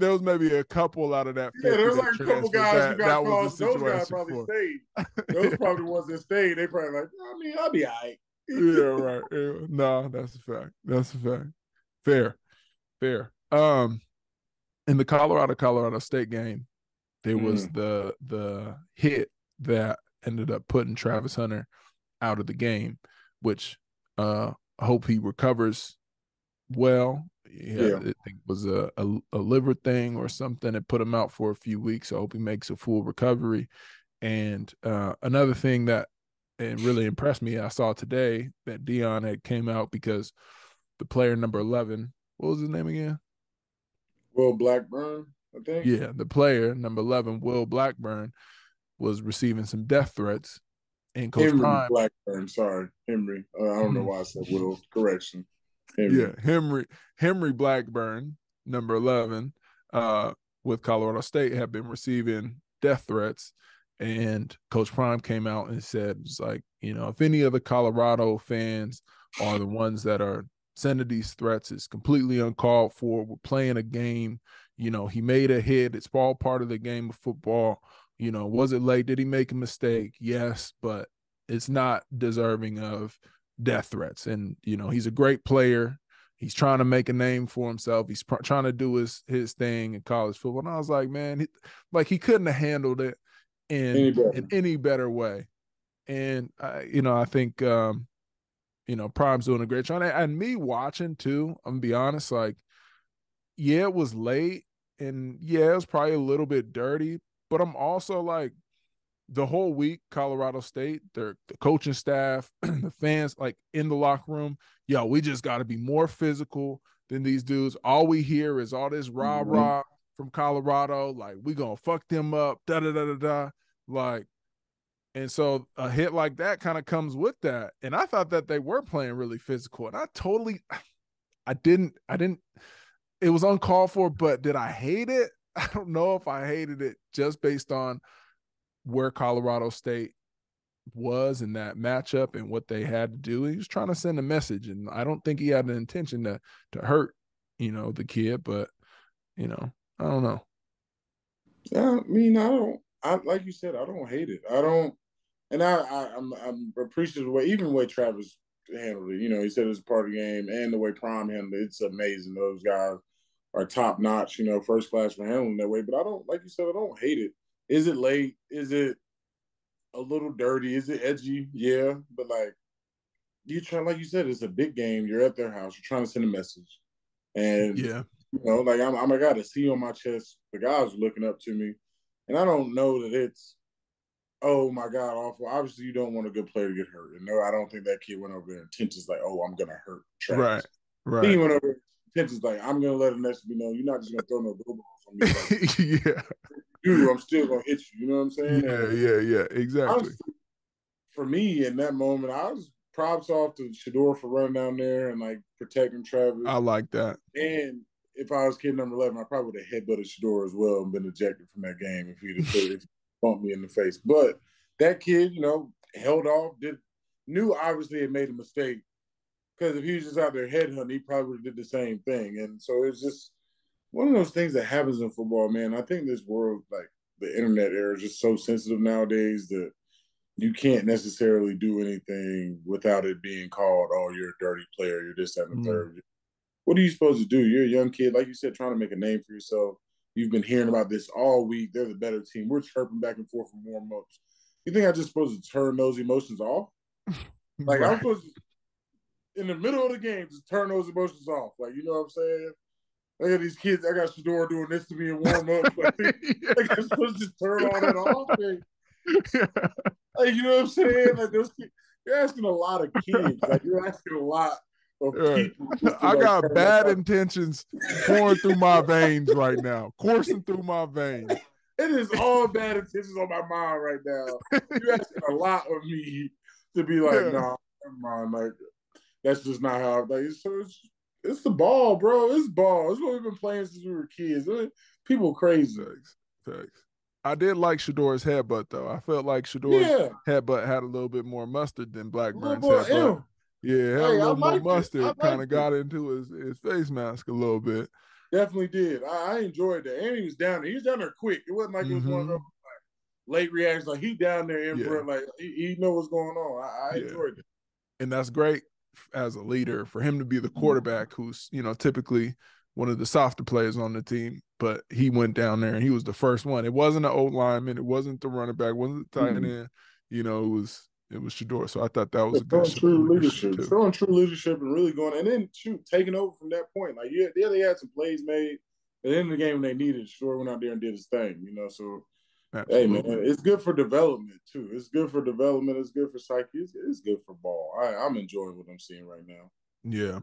Speaker 1: a couple out of that.
Speaker 2: Yeah, there was like a couple guys who got calls. Those guys probably stayed. Those probably ones that stayed. They probably like, I'll be all right.
Speaker 1: Yeah, right. Yeah. No, that's a fact. That's a fact. Fair. In the Colorado State game, there was the hit that ended up putting Travis Hunter out of the game, which I hope he recovers well. I think it was a liver thing or something that put him out for a few weeks. I hope he makes a full recovery. And another thing that it really impressed me, I saw today that Deion had came out because the player number 11, what was his name again?
Speaker 2: Will Blackburn, I think.
Speaker 1: Yeah, the player number 11, Will Blackburn, was receiving some death threats. And Coach
Speaker 2: Henry
Speaker 1: Prime,
Speaker 2: Blackburn, sorry, Henry. I don't know why I said Will. Correction.
Speaker 1: Henry. Yeah, Henry Blackburn, number 11, with Colorado State, have been receiving death threats. And Coach Prime came out and said, it's like, if any of the Colorado fans are the ones that are sending these threats, it's completely uncalled for. We're playing a game. He made a hit. It's all part of the game of football. Was it late? Did he make a mistake? Yes, but it's not deserving of death threats. And, he's a great player. He's trying to make a name for himself. He's trying to do his thing in college football. And I was like, man, he couldn't have handled it in any better way. And, I think, Prime's doing a great job. And me watching too, I'm going to be honest, like, yeah, it was late. And yeah, it was probably a little bit dirty. But I'm also like, the whole week, Colorado State, the coaching staff, the fans, like in the locker room, we just got to be more physical than these dudes. All we hear is all this rah-rah from Colorado, like, we going to fuck them up, da-da-da-da-da. Like, and so a hit like that kind of comes with that. And I thought that they were playing really physical. And I didn't, it was uncalled for, but did I hate it? I don't know if I hated it just based on where Colorado State was in that matchup and what they had to do. He was trying to send a message, and I don't think he had an intention to hurt, the kid, but, I don't know.
Speaker 2: I mean, like you said, I don't hate it. I don't, and I'm appreciative of even the way Travis handled it. He said it was a part of the game, and the way Prime handled it. It's amazing. Those guys are top notch, first class for handling that way. But I don't, like you said, I don't hate it. Is it late? Is it a little dirty? Is it edgy? Yeah, but like like you said, it's a big game. You're at their house. You're trying to send a message, and like I got a C on my chest. The guys are looking up to me, and I don't know that it's, oh my God, awful. Obviously, you don't want a good player to get hurt. And no, I don't think that kid went over there intentions like, oh, I'm gonna hurt Travis.
Speaker 1: Right.
Speaker 2: He went over intentions like, I'm gonna let the next be known. You're not just gonna throw no go balls on me. Like,
Speaker 1: yeah.
Speaker 2: Dude, I'm still gonna hit you. You know what I'm saying?
Speaker 1: Yeah, exactly.
Speaker 2: Honestly, for me, in that moment, I was props off to Shador for running down there and like protecting Travis.
Speaker 1: I like that.
Speaker 2: And if I was kid number 11, I probably would have headbutted Shador as well and been ejected from that game if he'd have bumped me in the face. But that kid, held off. Knew obviously it made a mistake, because if he was just out there headhunting, he probably would have did the same thing. And so it's just one of those things that happens in football, man. I think this world, like the internet era, is just so sensitive nowadays that you can't necessarily do anything without it being called, oh, you're a dirty player, you're this, that, and the third. What are you supposed to do? You're a young kid, like you said, trying to make a name for yourself. You've been hearing about this all week. They're the better team. We're chirping back and forth for warm-ups. You think I'm just supposed to turn those emotions off? Like, I'm supposed to, in the middle of the game, just turn those emotions off. Like, you know what I'm saying? I got these kids. I got Shador doing this to me in warm-ups. Like, I'm supposed to just turn all that off. Like, you know what I'm saying? Like, those kids, you're asking a lot of kids. Like, you're asking a lot of people.
Speaker 1: I got bad intentions pouring through my veins right now, coursing through my veins.
Speaker 2: It is all bad intentions on my mind right now. You're asking a lot of me to be like, nah, never mind. Like, that's just not how. Like, it's the ball, bro. It's ball. It's what we've been playing since we were kids. People crazy.
Speaker 1: Thanks. I did like Shador's headbutt, though. I felt like Shador's headbutt had a little bit more mustard than Blackburn's headbutt. Yeah, it had a little more mustard. Kind of got into his face mask a little bit.
Speaker 2: Definitely did. I enjoyed that. And he was down there. He was down there quick. It wasn't like it was one of those late reactions. Like, he down there in front. Like, he know what's going on. I enjoyed it.
Speaker 1: And that's great as a leader for him to be the quarterback who's, typically one of the softer players on the team. But he went down there and he was the first one. It wasn't an old lineman. It wasn't the running back. It wasn't the tight end. It was Shador. So I thought that was a good
Speaker 2: true leadership. Showing true leadership and really going, and then taking over from that point. Like, they had some plays made. At the end of the game when they needed, Shador went out there and did his thing. So absolutely. Hey man, it's good for development too. It's good for development. It's good for psyche. It's good for ball. I'm enjoying what I'm seeing right now.
Speaker 1: Yeah.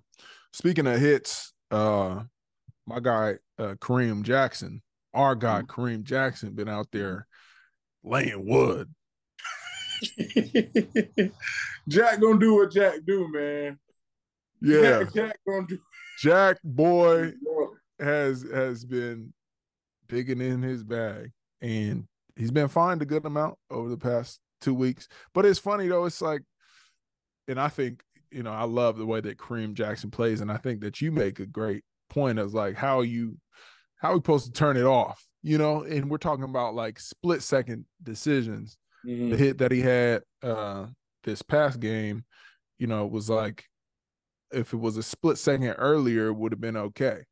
Speaker 1: Speaking of hits, my guy Kareem Jackson, our guy Kareem Jackson, been out there laying wood.
Speaker 2: Jack gonna do what Jack do, man.
Speaker 1: Yeah,
Speaker 2: Jack gonna do.
Speaker 1: Jack boy has been digging in his bag, and he's been fined a good amount over the past 2 weeks. But it's funny though. It's like, and I think I love the way that Kareem Jackson plays, and I think that you make a great point of like how are we supposed to turn it off? and we're talking about like split second decisions. The
Speaker 2: Mm-hmm.
Speaker 1: hit that he had this past game, was like if it was a split second earlier, it would have been okay.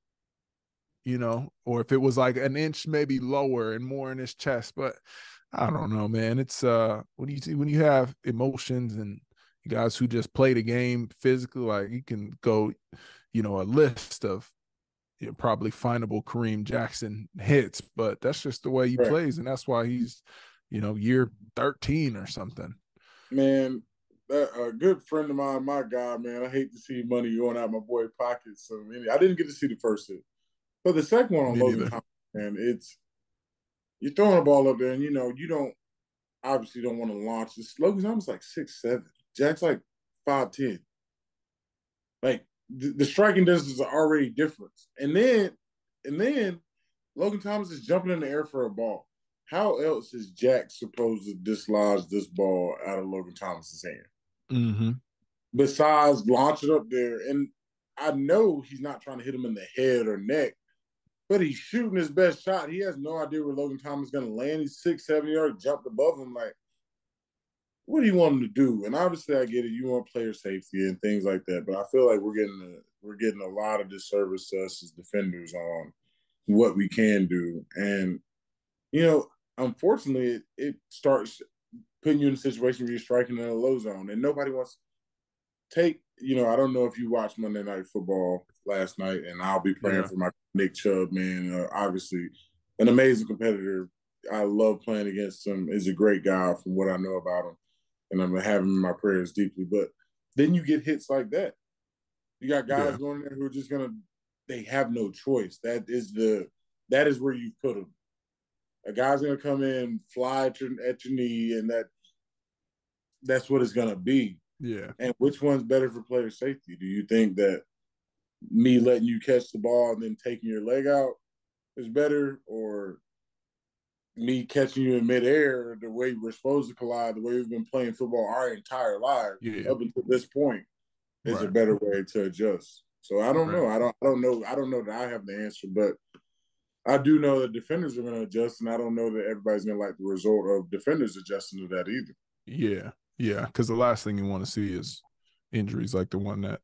Speaker 1: Or if it was like an inch maybe lower and more in his chest. But I don't know, man. It's when you have emotions and guys who just play the game physically, like you can go, a list of probably findable Kareem Jackson hits, but that's just the way he
Speaker 2: Right.
Speaker 1: plays, and that's why he's, year 13 or something.
Speaker 2: Man, a good friend of mine, my guy, man, I hate to see money going out my boy pockets. So, I didn't get to see the first hit. But the second one on
Speaker 1: Me
Speaker 2: Logan
Speaker 1: neither.
Speaker 2: Thomas, man, you're throwing the ball up there and you don't obviously don't want to launch this. Logan Thomas like 6'7". Jack's like 5'10". Like the striking distance are already different. And then Logan Thomas is jumping in the air for a ball. How else is Jack supposed to dislodge this ball out of Logan Thomas's hand?
Speaker 1: Mm-hmm.
Speaker 2: Besides launch it up there. And I know he's not trying to hit him in the head or neck, but he's shooting his best shot. He has no idea where Logan Thomas is going to land. He's 6, 7 yards, jumped above him. Like, what do you want him to do? And obviously, I get it. You want player safety and things like that. But I feel like we're getting a lot of disservice to us as defenders on what we can do. And unfortunately, it starts putting you in a situation where you're striking in a low zone, and nobody wants to take. I don't know if you watched Monday Night Football last night, and I'll be praying
Speaker 1: Yeah.
Speaker 2: for my Nick Chubb, man. Obviously, an amazing competitor. I love playing against him. He's a great guy from what I know about him, and I'm gonna have him in my prayers deeply. But then you get hits like that. You got guys
Speaker 1: Yeah.
Speaker 2: going there who are just gonna. They have no choice. That is where you put them. A guy's gonna come in, fly at your knee, and that's what it's gonna be.
Speaker 1: Yeah.
Speaker 2: And which one's better for player safety? Do you think that me letting you catch the ball and then taking your leg out is better, or me catching you in midair the way we're supposed to collide, the way we've been playing football our entire lives
Speaker 1: Yeah.
Speaker 2: up until this point, is a
Speaker 1: Right.
Speaker 2: better way to adjust? So I don't
Speaker 1: Right.
Speaker 2: know. I don't know that I have the answer, but I do know that defenders are going to adjust, and I don't know that everybody's going to like the result of defenders adjusting to that either.
Speaker 1: Yeah. Yeah. Because the last thing you want to see is injuries like the one that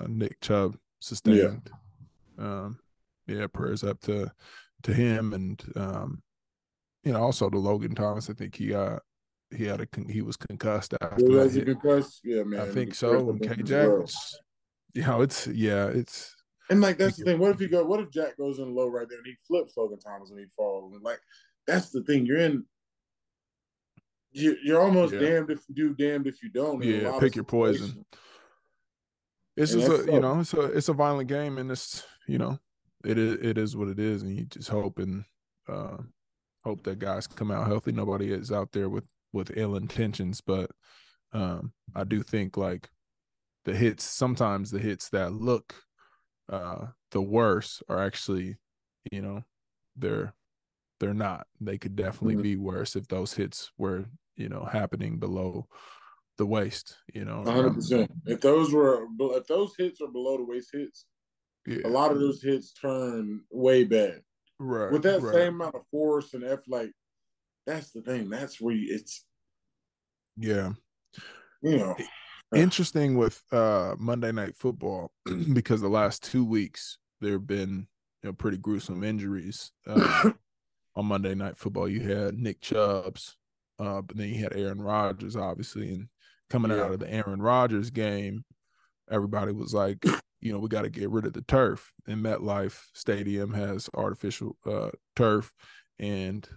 Speaker 1: Nick Chubb
Speaker 2: Yeah.
Speaker 1: sustained. Yeah, prayers up to him, and also to Logan Thomas. I think he was concussed after that
Speaker 2: Was it
Speaker 1: hit.
Speaker 2: concussed? Yeah,
Speaker 1: I
Speaker 2: man.
Speaker 1: think
Speaker 2: The prayers
Speaker 1: so.
Speaker 2: up
Speaker 1: And K
Speaker 2: as well.
Speaker 1: Jack's, it's
Speaker 2: And like that's the thing. What if Jack goes in low right there and he flips Logan Thomas and he falls? And like that's the thing. You're almost
Speaker 1: yeah,
Speaker 2: damned if you do, damned if you don't in a
Speaker 1: yeah.
Speaker 2: lot of
Speaker 1: Pick your poison.
Speaker 2: situations.
Speaker 1: This
Speaker 2: And
Speaker 1: is
Speaker 2: that's tough.
Speaker 1: it's a violent game, and it is what it is, and you just uh, hope that guys come out healthy. Nobody is out there with ill intentions, but I do think like sometimes the hits that look the worst are actually, you know, they're not. They could definitely be worse if those hits were, happening below the waist, and
Speaker 2: 100%. If those hits are below the waist hits, a
Speaker 1: yeah,
Speaker 2: lot of those hits turn way bad.
Speaker 1: right,
Speaker 2: With that
Speaker 1: right.
Speaker 2: same amount of force and like that's the thing. That's where it's
Speaker 1: Yeah.
Speaker 2: you know.
Speaker 1: Interesting with Monday Night Football because the last 2 weeks there have been pretty gruesome injuries. On Monday Night Football, you had Nick Chubb's, but then you had Aaron Rodgers, obviously, and coming
Speaker 2: Yeah.
Speaker 1: out of the Aaron Rodgers game, everybody was like, we got to get rid of the turf. And MetLife Stadium has artificial turf, and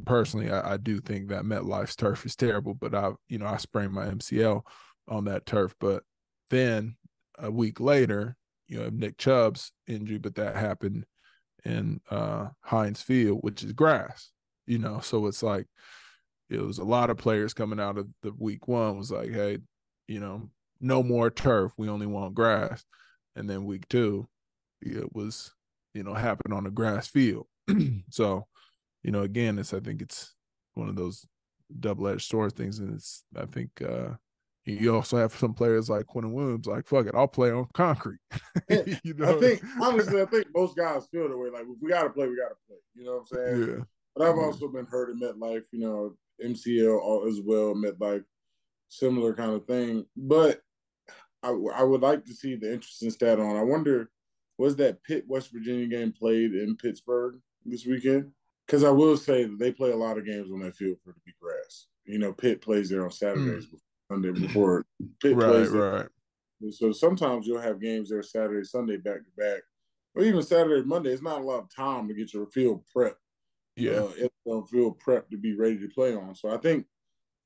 Speaker 1: personally, I do think that MetLife's turf is terrible. But I sprained my MCL on that turf. But then a week later, you have Nick Chubb's injury, but that happened in Heinz Field, which is grass. So it's like it was a lot of players coming out of the week one was like, hey, no more turf. We only want grass. And then week two, it was, happened on a grass field. So, again, I think it's one of those double-edged sword things. And I think You also have some players like Quentin Williams, like, fuck it, I'll play on concrete. You
Speaker 2: I
Speaker 1: know?
Speaker 2: think honestly, I think most guys feel the way. Like if we gotta play, we gotta play. You know what I'm saying?
Speaker 1: Yeah.
Speaker 2: But I've
Speaker 1: Yeah.
Speaker 2: also been hurt at MetLife, MCL as well, MetLife, similar kind of thing. But I would like to see the interesting stat on. I wonder, was that Pitt West Virginia game played in Pittsburgh this weekend? Because I will say that they play a lot of games on that field for it to be grass. Pitt plays there on Saturdays before Pitt
Speaker 1: Right,
Speaker 2: plays there.
Speaker 1: right.
Speaker 2: So sometimes you'll have games there Saturday, Sunday back to back, or even Saturday, Monday. It's not a lot of time to get your field prep.
Speaker 1: Yeah.
Speaker 2: Field prep to be ready to play on. So I think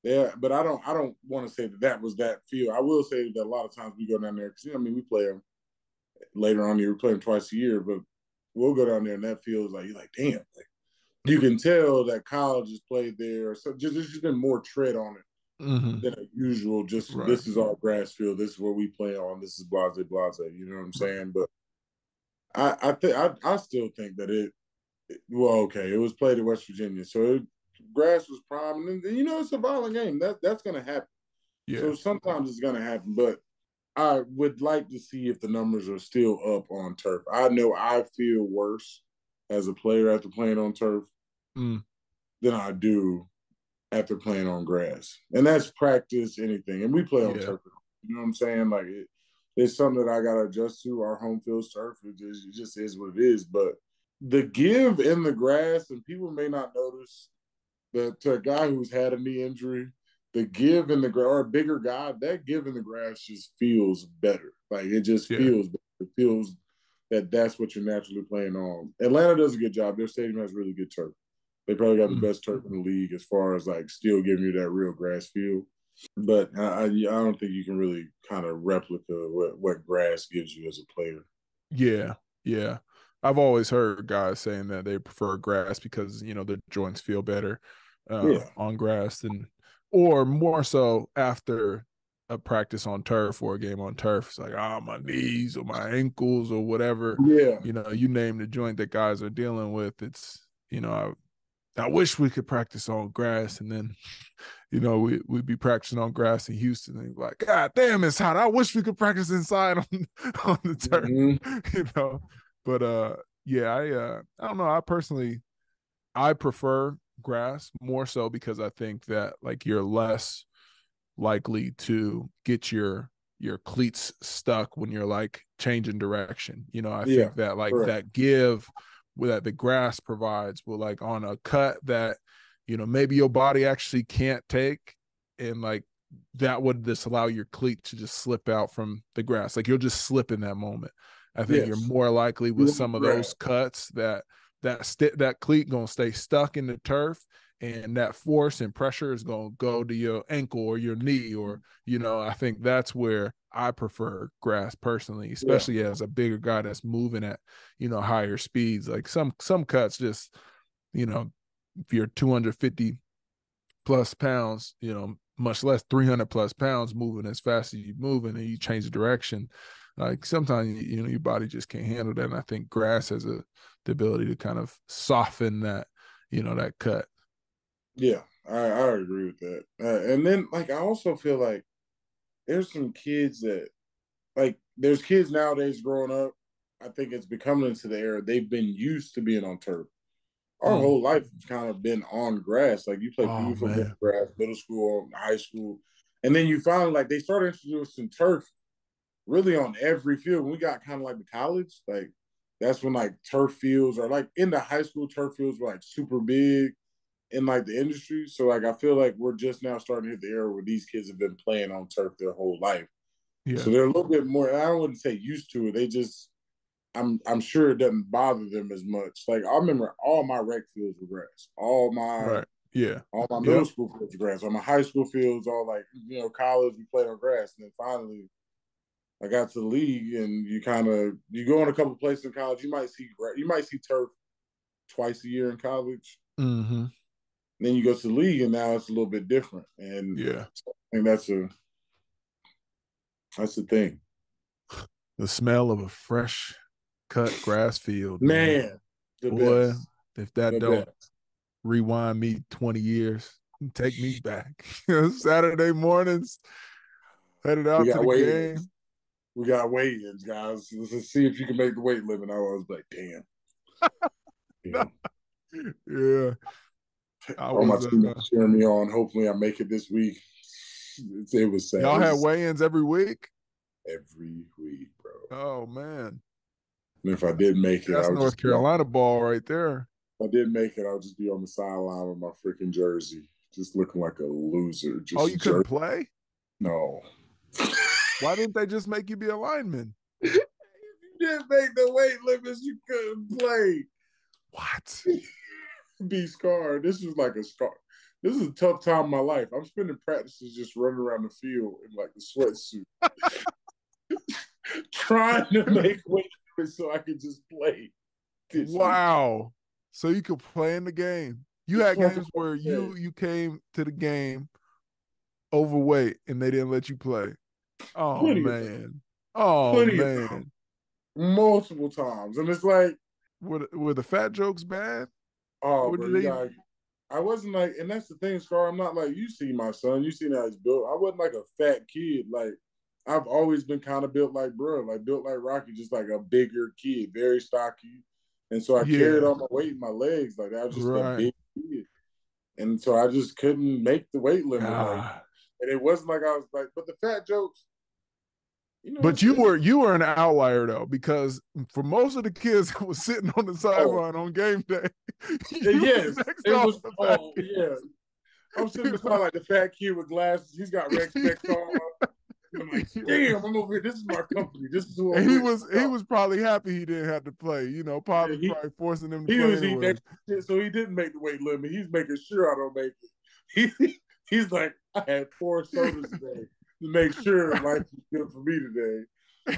Speaker 2: but I don't want to say that was that field. I will say that a lot of times we go down there because we play them later on. We play them twice a year, but we'll go down there and that field is like you're like damn, like you can tell that college has played there. So there's just been more tread on it than usual. Just
Speaker 1: Right.
Speaker 2: This is our grass field. This is where we play on. This is blase blase. You know what I'm saying? But I still think that it was played in West Virginia, so grass was prime, and it's a violent game. That's going to happen.
Speaker 1: Yeah.
Speaker 2: So sometimes it's going to happen, but I would like to see if the numbers are still up on turf. I know I feel worse as a player after playing on turf than I do after playing on grass, and that's practice anything. And we play on turf. You know what I'm saying? Like it's something that I got to adjust to. Our home field's turf. It just is what it is, but the give in the grass, and people may not notice that to a guy who's had a knee injury, the give in the grass, or a bigger guy, that give in the grass just feels better. Like it just feels better. It feels that's what you're naturally playing on. Atlanta does a good job. Their stadium has really good turf. They probably got the best turf in the league as far as like still giving you that real grass feel. But I don't think you can really kind of replica what grass gives you as a player.
Speaker 1: Yeah, yeah. I've always heard guys saying that they prefer grass because their joints feel better on grass or more so after a practice on turf or a game on turf. It's like my knees or my ankles or whatever.
Speaker 2: Yeah,
Speaker 1: you name the joint that guys are dealing with. It's I wish we could practice on grass, and then we'd be practicing on grass in Houston, and like, God damn, it's hot. I wish we could practice inside on the turf, But yeah, I don't know. I prefer grass more so because I think that like you're less likely to get your cleats stuck when you're like changing direction. I think that like that give that the grass provides will like on a cut that maybe your body actually can't take, and like that would just allow your cleat to just slip out from the grass. Like you'll just slip in that moment. I think you're more likely with some of those cuts that cleat gonna stay stuck in the turf, and that force and pressure is gonna go to your ankle or your knee, or I think that's where I prefer grass personally, especially as a bigger guy that's moving at higher speeds. Like some cuts just if you're 250 plus pounds, much less 300 plus pounds, moving as fast as you're moving, and you change the direction, like sometimes your body just can't handle that. And I think grass has the ability to kind of soften that that cut.
Speaker 2: Yeah, I agree with that. And then like I also feel like there's some kids that like there's kids nowadays growing up. I think it's becoming into the era they've been used to being on turf. Our whole life has kind of been on grass. Like you play football grass, middle school, high school, and then you finally like they started introducing turf really on every field. When we got kind of like the college, like that's when like turf fields or like in the high school turf fields were like super big in like the industry. So like I feel like we're just now starting to hit the era where these kids have been playing on turf their whole life.
Speaker 1: Yeah.
Speaker 2: So they're a little bit more. I wouldn't say used to it. They just I'm sure it doesn't bother them as much. Like I remember all my rec fields were grass. All my middle school fields were grass. All my high school fields, all like college we played on grass. And then finally I got to the league, and you go in a couple places in college. You might see turf twice a year in college.
Speaker 1: Mm-hmm.
Speaker 2: Then you go to the league, and now it's a little bit different. And I think that's the thing.
Speaker 1: The smell of a fresh cut grass field,
Speaker 2: man.
Speaker 1: Boy,
Speaker 2: Best.
Speaker 1: If that don't rewind me 20 years, take me back. Saturday mornings, Headed
Speaker 2: We
Speaker 1: out to
Speaker 2: got
Speaker 1: the
Speaker 2: weigh-ins.
Speaker 1: game.
Speaker 2: We got weigh-ins, guys. Let's see if you can make the weight limit. I was like, damn.
Speaker 1: No. Yeah. I
Speaker 2: All my
Speaker 1: was
Speaker 2: teammates cheering me on. Hopefully I make it this week. It was sad.
Speaker 1: y'all had weigh-ins every week?
Speaker 2: Every week, bro.
Speaker 1: Oh man.
Speaker 2: And if I didn't make it,
Speaker 1: That's
Speaker 2: I would
Speaker 1: North
Speaker 2: just
Speaker 1: Carolina ball right there.
Speaker 2: if I didn't make it, I would just be on the sideline with my freaking jersey, just looking like a loser.
Speaker 1: Oh,
Speaker 2: Just
Speaker 1: you couldn't
Speaker 2: jersey.
Speaker 1: play?
Speaker 2: No.
Speaker 1: Why didn't they just make you be a lineman?
Speaker 2: If you didn't make the weight limits, you couldn't play.
Speaker 1: What?
Speaker 2: Be scarred. This was like a scar. This is a tough time in my life. I'm spending practices just running around the field in like a sweatsuit, trying to make weight limits so I could just play.
Speaker 1: Wow. So you could play in the game. You had games where you came to the game overweight and they didn't let you play. Oh
Speaker 2: Plenty
Speaker 1: man. Oh
Speaker 2: Plenty of times.
Speaker 1: man.
Speaker 2: Multiple times. And it's like,
Speaker 1: Were the fat jokes bad?
Speaker 2: oh,
Speaker 1: Or
Speaker 2: bro,
Speaker 1: did
Speaker 2: you
Speaker 1: they
Speaker 2: got I wasn't like, and that's the thing, Scar. I'm not like you see my son. You see how he's built. I wasn't like a fat kid. Like I've always been kind of built like bro, like built like Rocky, just like a bigger kid, very stocky. And so I carried all my weight in my legs. Like I was just a big kid. And so I just couldn't make the weight limit. Like, and it wasn't like I was like, but the fat jokes, you know.
Speaker 1: But you were an outlier though, because for most of the kids that was sitting on the sideline on game day,
Speaker 2: yes, it was. Oh yeah, I'm sitting beside like the fat kid with glasses. He's got red specs on. I'm like, damn, I'm over here. This is my company. This is who I'm with.
Speaker 1: He was probably happy he didn't have to play. You know, probably forcing him to play anyway.
Speaker 2: So he didn't make the weight limit. He's making sure I don't make it. He's like, I had 4 sodas today to make sure life was good for me today.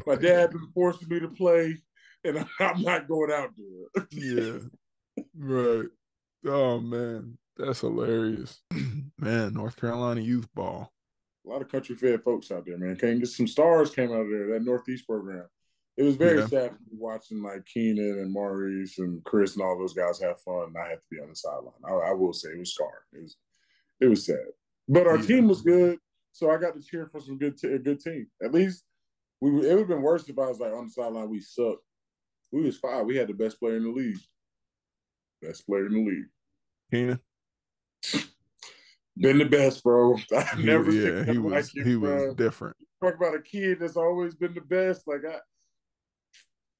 Speaker 2: My dad been forcing me to play, and I'm not going out there.
Speaker 1: Yeah, right. Oh man, that's hilarious. Man, North Carolina youth ball.
Speaker 2: A lot of country fed folks out there, man. Can't get some stars came out of there, that Northeast program. It was very sad watching like Keenan and Maurice and Chris and all those guys have fun. And I had to be on the sideline. I will say it was scarred. It was sad. But our team was good, so I got to cheer for some a good team. At least it would have been worse if I was like on the sideline. We sucked. We was 5. We had the best player in the league. Best player in the league.
Speaker 1: Keenan.
Speaker 2: Been the best, bro. I've never seen
Speaker 1: he was different.
Speaker 2: Talk about a kid that's always been the best. Like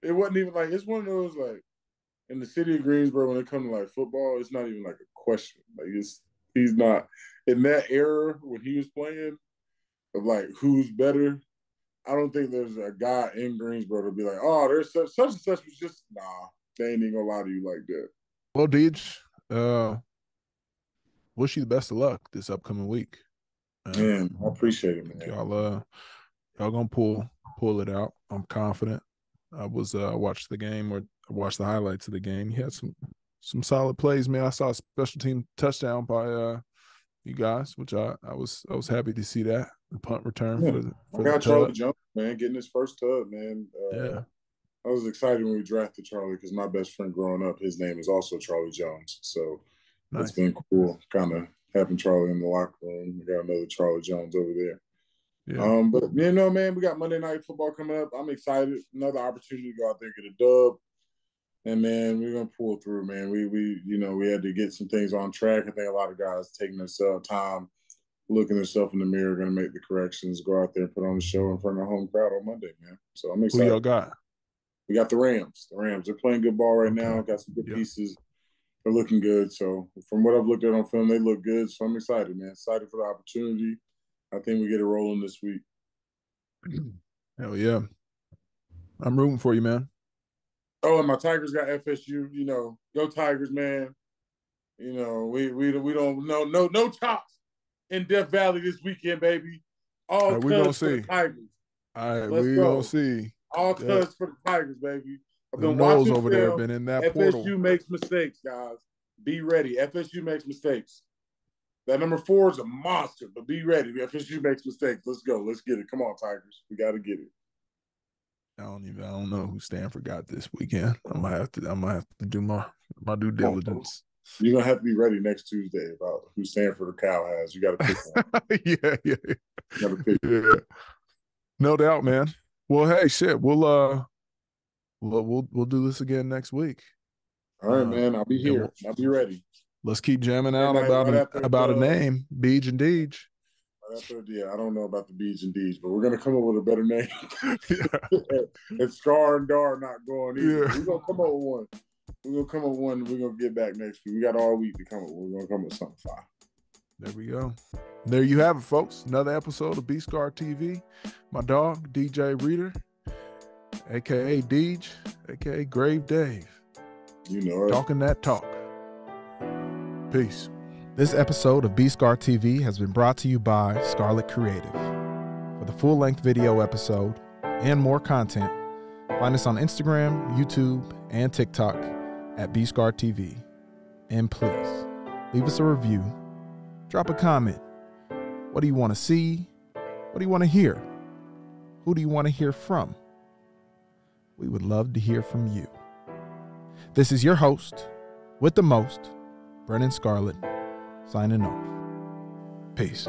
Speaker 2: it wasn't even like it's one of those like in the city of Greensboro when it comes to like football, it's not even like a question. Like he's not in that era when he was playing of like who's better. I don't think there's a guy in Greensboro to be like, oh, there's such and such was just nah. They ain't even gonna lie to you like that.
Speaker 1: Well, Deej, wish you the best of luck this upcoming week.
Speaker 2: Man, I appreciate it, man.
Speaker 1: Y'all gonna pull it out. I'm confident. I watched the game or watched the highlights of the game. You had some solid plays, man. I saw a special team touchdown by you guys, which I was happy to see that. The punt return for
Speaker 2: I got Charlie Jones, man, getting his first tub, man. I was excited when we drafted Charlie because my best friend growing up, his name is also Charlie Jones. So It's been cool kind of having Charlie in the locker room. We got another Charlie Jones over there. Yeah. But, you know, man, we got Monday Night Football coming up. I'm excited. Another opportunity to go out there and get a dub. And, man, we're going to pull through, man. We had to get some things on track. I think a lot of guys taking this time, looking themselves in the mirror, going to make the corrections, go out there and put on the show in front of a home crowd on Monday, man. So I'm excited.
Speaker 1: Who y'all got?
Speaker 2: We got the Rams. The Rams, they're playing good ball right now. Got some good pieces. They're looking good. So from what I've looked at on film, they look good. So I'm excited, man. Excited for the opportunity. I think we get it rolling this week.
Speaker 1: Hell yeah. I'm rooting for you, man.
Speaker 2: Oh, and my Tigers got FSU. You know, go Tigers, man. You know, we don't no chops in Death Valley this weekend, baby. All
Speaker 1: right, we gonna see.
Speaker 2: For the Tigers.
Speaker 1: All right, we gonna see.
Speaker 2: All cuts for the Tigers, baby. I've
Speaker 1: been watching over there, been in that
Speaker 2: FSU
Speaker 1: portal.
Speaker 2: makes mistakes, guys. Be ready. FSU makes mistakes. That number 4 is a monster, but be ready. FSU makes mistakes. Let's go. Let's get it. Come on, Tigers. We got to get it.
Speaker 1: I don't know who Stanford got this weekend. I'm gonna have to do my due diligence.
Speaker 2: You're gonna have to be ready next Tuesday about who Stanford or Cal has. You got to pick one.
Speaker 1: Yeah.
Speaker 2: You got to pick.
Speaker 1: Yeah. No doubt, man. Well, hey, shit. We'll do this again next week.
Speaker 2: All right, man. I'll be here. I'll be ready.
Speaker 1: Let's keep jamming out about a name, Beej and Deej.
Speaker 2: I don't know about the Beej and Deej, but we're gonna come up with a better name. It's Scar and Dar not going either. Yeah. We're gonna come up with one. We're gonna get back next week. We got all week to come up. We're gonna come up with something fire.
Speaker 1: There we go. There you have it, folks. Another episode of B-Scar TV. My dog, DJ Reader, aka Deej, aka Grave Dave.
Speaker 2: You know it.
Speaker 1: Talking that talk. Peace. This episode of B-Scar TV has been brought to you by Scarlett Creative. For the full-length video episode and more content, find us on Instagram, YouTube, and TikTok at B-Scar TV. And please, leave us a review. Drop a comment. What do you want to see? What do you want to hear? Who do you want to hear from? We would love to hear from you. This is your host, with the most, Brennan Scarlett, signing off. Peace.